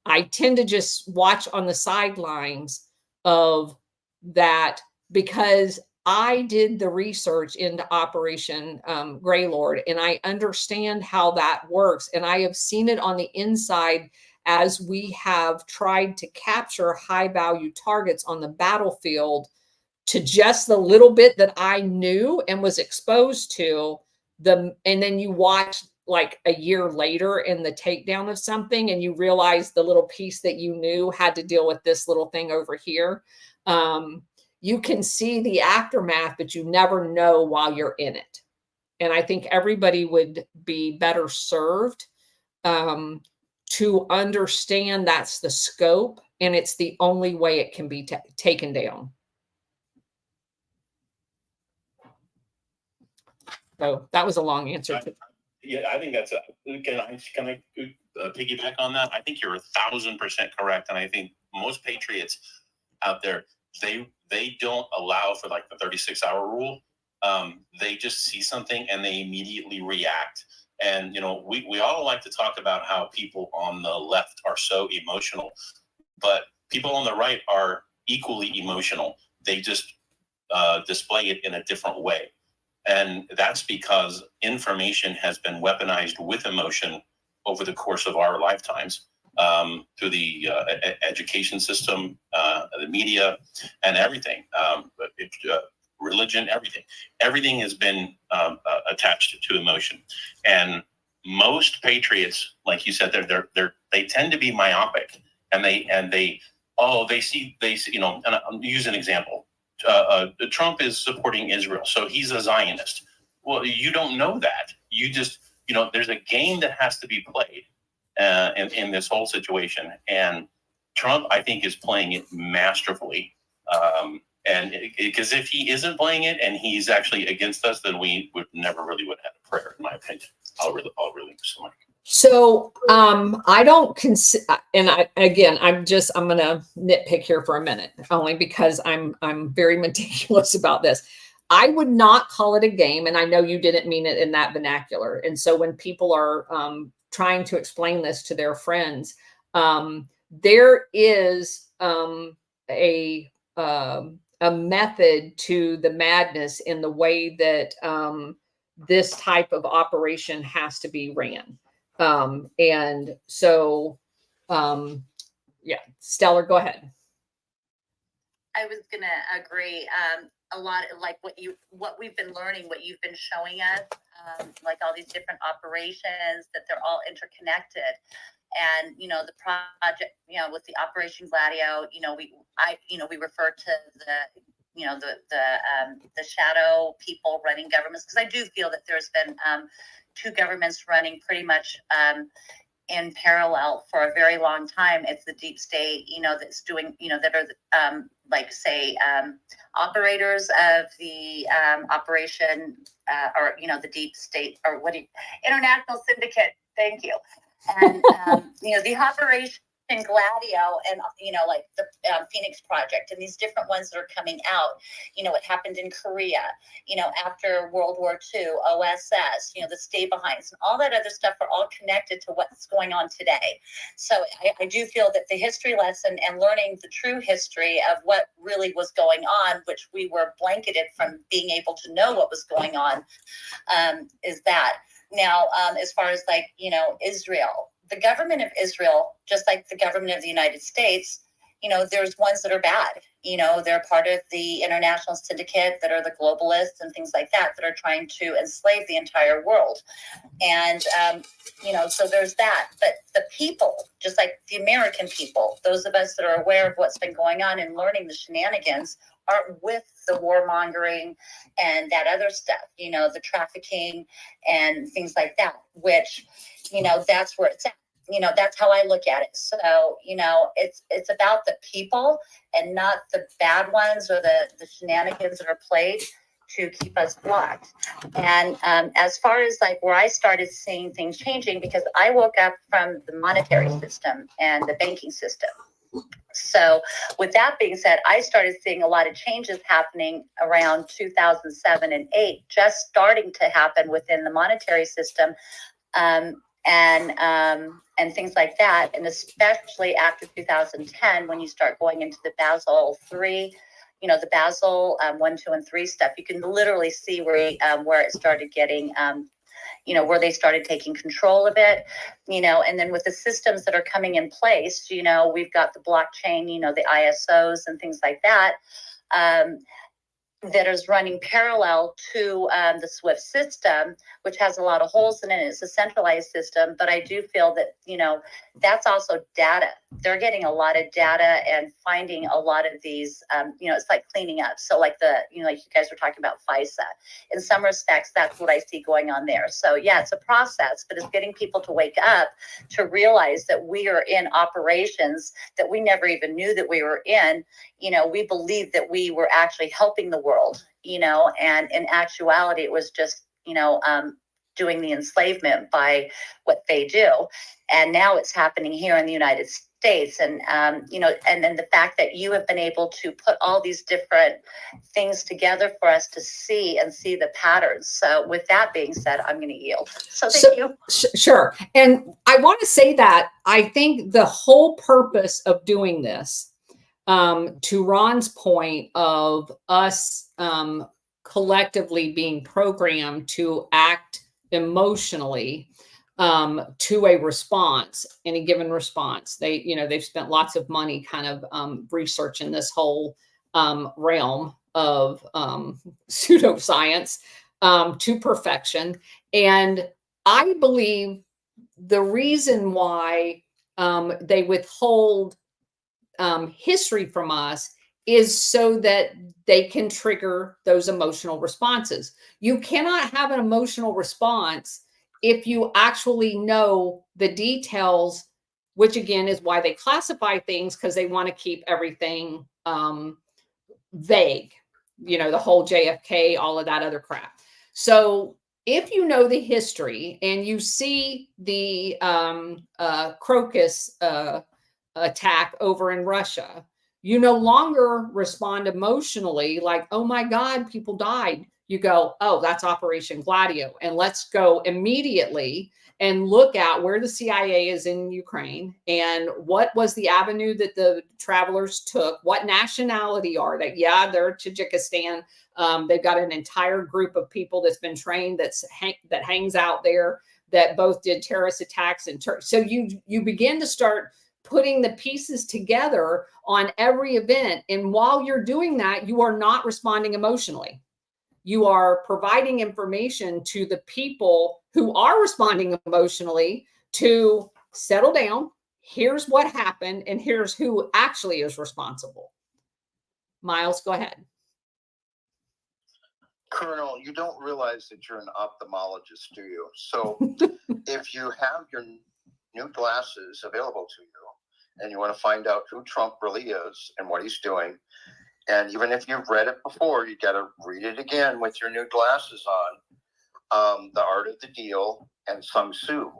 I tend to just watch on the sidelines of that, because I did the research into Operation Greylord, and I understand how that works. And I have seen it on the inside as we have tried to capture high value targets on the battlefield, to just the little bit that I knew and was exposed to. And then you watch like a year later in the takedown of something, and you realize the little piece that you knew had to deal with this little thing over here. You can see the aftermath, but you never know while you're in it. And I think everybody would be better served to understand that's the scope, and it's the only way it can be taken down. So that was a long answer. Yeah, I think that's can I piggyback on that? I think you're 1,000% correct. And I think most patriots out there, they don't allow for like the 36-hour rule. They just see something and they immediately react. And, we all like to talk about how people on the left are so emotional, but people on the right are equally emotional. They just display it in a different way. And that's because information has been weaponized with emotion over the course of our lifetimes, through the education system, the media, and everything, religion, everything. Everything has been attached to emotion. And most patriots, like you said, they tend to be myopic, and they see, and I'll use an example. Trump is supporting Israel, so he's a Zionist. Well, you don't know that. You just, there's a game that has to be played in this whole situation. And Trump, I think, is playing it masterfully. And because if he isn't playing it and he's actually against us, then we would never really would have a prayer, in my opinion. I'll really so much. So I don't consider, and I'm going to nitpick here for a minute, only because I'm very meticulous about this. I would not call it a game, and I know you didn't mean it in that vernacular. And so when people are trying to explain this to their friends, there is a method to the madness in the way that this type of operation has to be ran. And so, yeah, Stellar, go ahead. I was gonna agree. A lot of like what we've been learning, what you've been showing us, like all these different operations, that they're all interconnected. And the project, with the Operation Gladio, we refer to the shadow people running governments, because I do feel that there's been two governments running pretty much in parallel for a very long time. It's the deep state, that's doing, that are operators of the operation, or the deep state, or international syndicate. Thank you. And the Operation Gladio, and like the Phoenix Project, and these different ones that are coming out. It happened in Korea, after World War II, OSS, the stay behinds, and all that other stuff are all connected to what's going on today. So I do feel that the history lesson and learning the true history of what really was going on, which we were blanketed from being able to know what was going on, is that. Now, as far as Israel, the government of Israel, just like the government of the United States, there's ones that are bad. They're part of the international syndicate that are the globalists and things like that are trying to enslave the entire world. And, so there's that. But the people, just like the American people, those of us that are aware of what's been going on and learning the shenanigans, aren't with the warmongering and that other stuff, the trafficking and things like that, which, that's where it's at. That's how I look at it. So, it's about the people and not the bad ones or the shenanigans that are played to keep us blocked. And as far as where I started seeing things changing, because I woke up from the monetary system and the banking system. So with that being said, I started seeing a lot of changes happening around 2007 and 8, just starting to happen within the monetary system, and things like that. And especially after 2010, when you start going into the Basel III, the Basel 1, 2, and 3 stuff, you can literally see where it started getting, where they started taking control of it, and then with the systems that are coming in place, we've got the blockchain, the ISOs and things like that, that is running parallel to the SWIFT system, which has a lot of holes in it. It's a centralized system, but I do feel that, that's also data. They're getting a lot of data and finding a lot of these, it's like cleaning up. So like like you guys were talking about FISA. In some respects, that's what I see going on there. So yeah, it's a process, but it's getting people to wake up to realize that we are in operations that we never even knew that we were in. We believed that we were actually helping the world, and in actuality, it was just, doing the enslavement by what they do. And now it's happening here in the United States. And, and then the fact that you have been able to put all these different things together for us to see the patterns. So with that being said, I'm going to yield. So thank you. Sure. And I want to say that I think the whole purpose of doing this, to Ron's point of us collectively being programmed to act emotionally to a response, any given response. They've spent lots of money kind of researching this whole realm of pseudoscience to perfection. And I believe the reason why they withhold history from us is so that they can trigger those emotional responses. You cannot have an emotional response if you actually know the details, which again is why they classify things, because they want to keep everything vague, the whole JFK, all of that other crap. So if you know the history and you see the Crocus attack over in Russia, You no longer respond emotionally like, oh my God, people died. You go, oh, that's Operation Gladio. And let's go immediately and look at where the CIA is in Ukraine and what was the avenue that the travelers took. What nationality are they? Yeah, they're Tajikistan. They've got an entire group of people that's been trained that hangs out there that both did terrorist attacks and so you begin to start putting the pieces together on every event. And while you're doing that, you are not responding emotionally. You are providing information to the people who are responding emotionally to settle down. Here's what happened, and here's who actually is responsible. Miles, go ahead. Colonel, you don't realize that you're an ophthalmologist, do you? So if you have your new glasses available to you and you want to find out who Trump really is and what he's doing, and even if you've read it before, you got to read it again with your new glasses on, The Art of the Deal and Sun Tzu.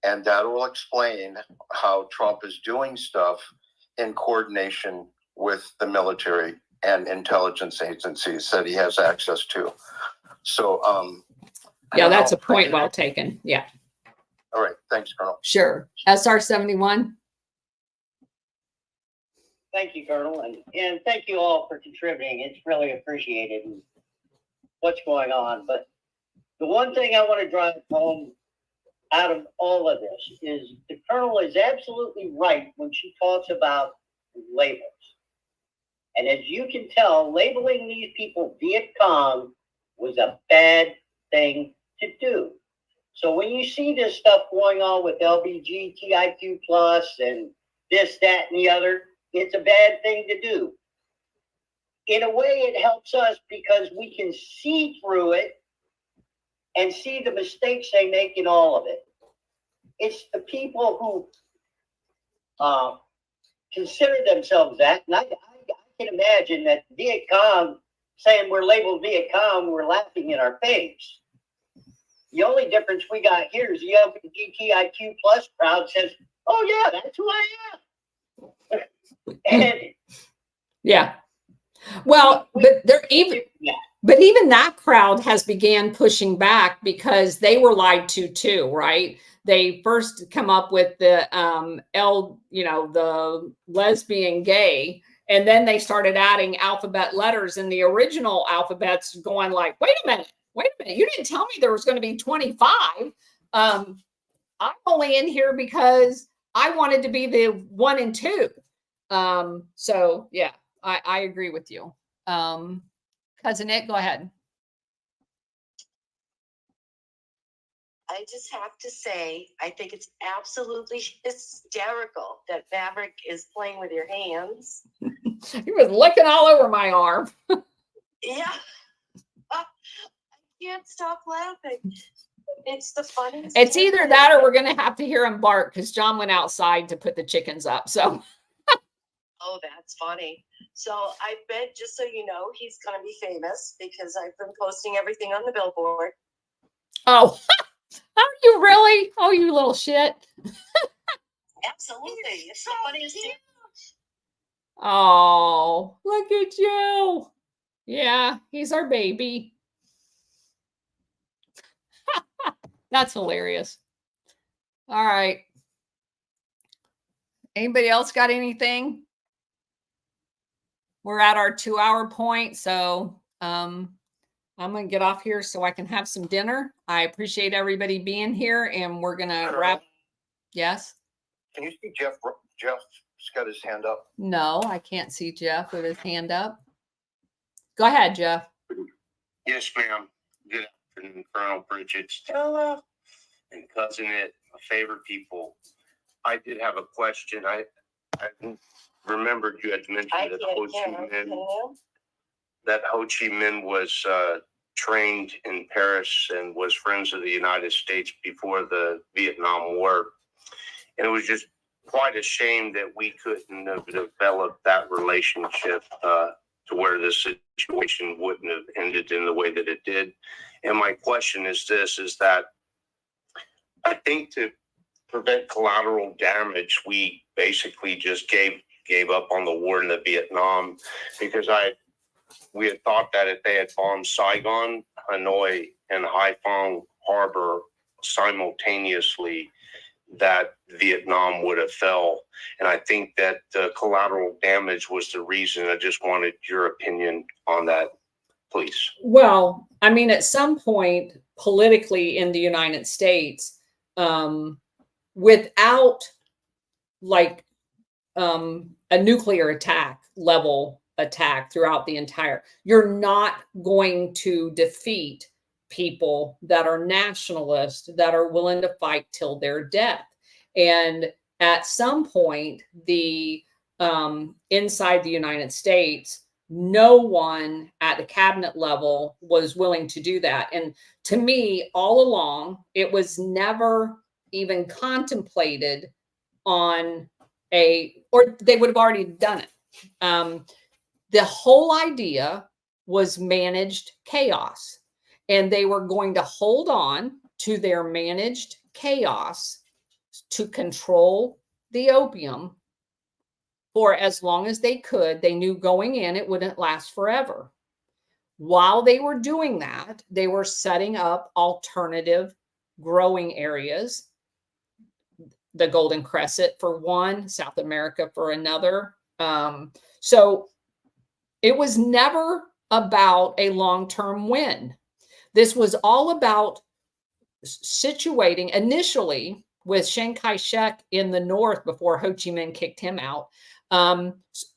And that will explain how Trump is doing stuff in coordination with the military and intelligence agencies that he has access to. So, yeah, that's a point well taken. Yeah. All right. Thanks, Colonel. Sure. SR 71. Thank you, Colonel, and thank you all for contributing. It's really appreciated and what's going on. But the one thing I want to drive home out of all of this is the Colonel is absolutely right when she talks about labels. And as you can tell, labeling these people Viet Cong was a bad thing to do. So when you see this stuff going on with LBGTIQ plus and this, that, and the other, it's a bad thing to do. In a way, it helps us because we can see through it and see the mistakes they make in all of it. It's the people who consider themselves that, and I can imagine that Viet Cong saying we're labeled Viet Cong, we're laughing in our face. The only difference we got here is the LGBTIQ plus crowd says, oh yeah, that's who I am. And yeah. Well, but even that crowd has began pushing back because they were lied to too, right? They first come up with the the lesbian gay, and then they started adding alphabet letters in the original alphabets, going like, wait a minute, you didn't tell me there was going to be 25. I'm only in here because I wanted to be the 1 and 2. So yeah, I agree with you. Cousin Nick, go ahead. I just have to say, I think it's absolutely hysterical that Maverick is playing with your hands. He was licking all over my arm. Yeah. I can't stop laughing. It's the funniest. It's either that or we're going to have to hear him bark because John went outside to put the chickens up. So. Oh, that's funny. So I bet, just so you know, he's going to be famous because I've been posting everything on the billboard. Oh, are you really? Oh, you little shit. Absolutely. It's the funniest thing. Oh, look at you. Yeah, he's our baby. That's hilarious. All right. Anybody else got anything? We're at our 2-hour point, so I'm going to get off here so I can have some dinner. I appreciate everybody being here, and we're going to wrap. Yes? Can you see Jeff? Jeff's got his hand up. No, I can't see Jeff with his hand up. Go ahead, Jeff. Yes, ma'am. Good afternoon, Colonel Bridget, Stella, and Cousin It, my favorite people. I did have a question. I remembered you had mentioned that Ho Chi Minh was trained in Paris and was friends of the United States before the Vietnam War. And it was just quite a shame that we couldn't have developed that relationship to where this situation wouldn't have ended in the way that it did. And my question is this, is that I think to prevent collateral damage, we basically just gave gave up on the war in the Vietnam, because we had thought that if they had bombed Saigon, Hanoi, and Haiphong Harbor simultaneously, that Vietnam would have fell. And I think that the collateral damage was the reason. I just wanted your opinion on that, please. Well, I mean, at some point politically in the United States, without like a nuclear attack level attack throughout the entire, you're not going to defeat people that are nationalists, that are willing to fight till their death. And at some point, the inside the United States, no one at the cabinet level was willing to do that. And to me, all along, it was never even contemplated on or they would have already done it. The whole idea was managed chaos, and they were going to hold on to their managed chaos to control the opium for as long as they could. They knew going in it wouldn't last forever. While they were doing that, they were setting up alternative growing areas, the Golden Crescent for one, South America for another. So it was never about a long-term win. This was all about situating initially with Chiang Kai-shek in the north before Ho Chi Minh kicked him out,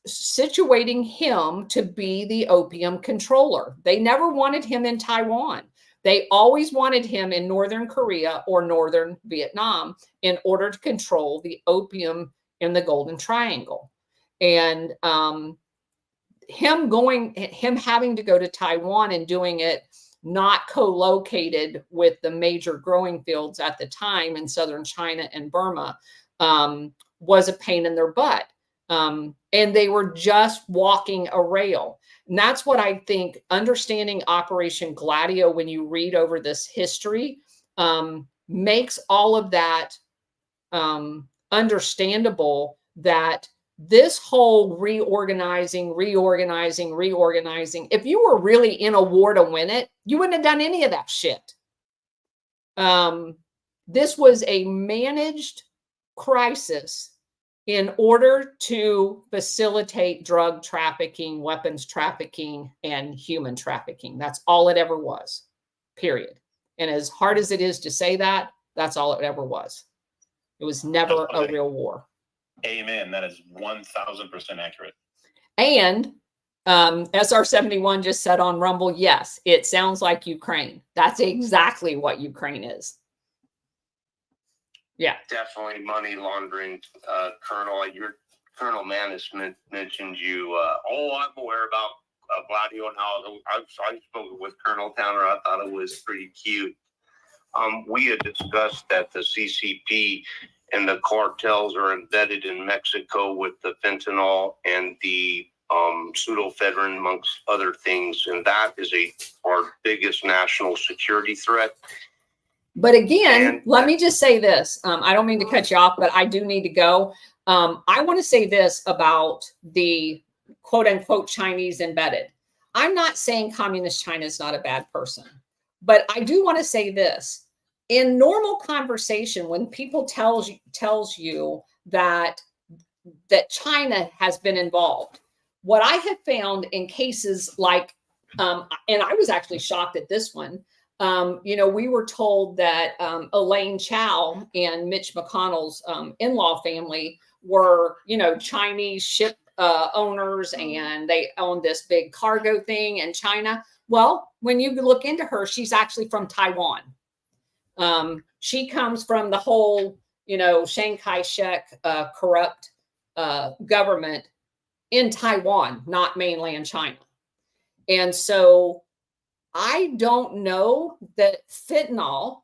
situating him to be the opium controller. They never wanted him in Taiwan. They always wanted him in Northern Korea or Northern Vietnam in order to control the opium in the Golden Triangle. And him having to go to Taiwan and doing it not co-located with the major growing fields at the time in southern China and Burma was a pain in their butt. And they were just walking a rail. And that's what I think understanding Operation Gladio, when you read over this history, makes all of that understandable, that this whole reorganizing, if you were really in a war to win it, you wouldn't have done any of that shit. This was a managed crisis in order to facilitate drug trafficking, weapons trafficking, and human trafficking. That's all it ever was, period. And as hard as it is to say that, that's all it ever was. It was never a real war. Amen. That is 1000% accurate. And SR71 just said on Rumble, yes, it sounds like Ukraine. That's exactly what Ukraine is. Yeah, Definitely money laundering, Colonel. Your Colonel Manis mentioned you. I'm aware about Gladio and how I spoke with Colonel Towner. I thought it was pretty cute. We had discussed that the CCP and the cartels are embedded in Mexico with the fentanyl and the pseudoephedrine, amongst other things, and that is our biggest national security threat. But again, let me just say this. I don't mean to cut you off, but I do need to go. I want to say this about the quote unquote Chinese embedded. I'm not saying communist China is not a bad person, but I do want to say this. In normal conversation, when people tells you that China has been involved, what I have found in cases like, and I was actually shocked at this one. We were told that Elaine Chao and Mitch McConnell's in-law family were, Chinese ship owners, and they owned this big cargo thing in China. Well, when you look into her, she's actually from Taiwan. She comes from the whole, Chiang Kai-shek corrupt government in Taiwan, not mainland China. And so I don't know that fentanyl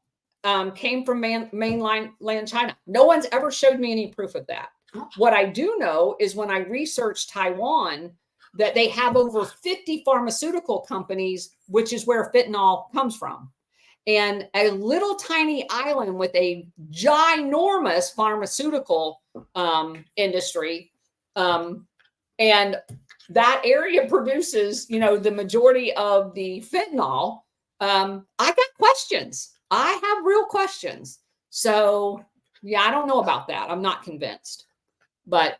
came from mainland China. No one's ever showed me any proof of that. What I do know is when I researched Taiwan, that they have over 50 pharmaceutical companies, which is where fentanyl comes from. And a little tiny island with a ginormous pharmaceutical industry And that area produces, you know, the majority of the fentanyl. I got questions. I have real questions. So yeah, I don't know about that. I'm not convinced, but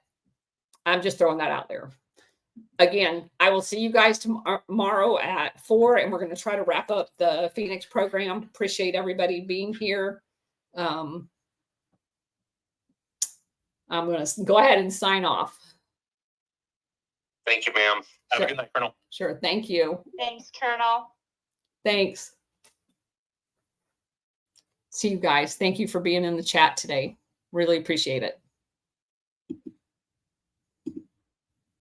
I'm just throwing that out there. Again, I will see you guys tomorrow at 4, and we're going to try to wrap up the Phoenix program. Appreciate everybody being here. I'm going to go ahead and sign off. Thank you, ma'am. Have Sure. a good night, Colonel. Sure. Thank you. Thanks, Colonel. Thanks. See you guys. Thank you for being in the chat today. Really appreciate it.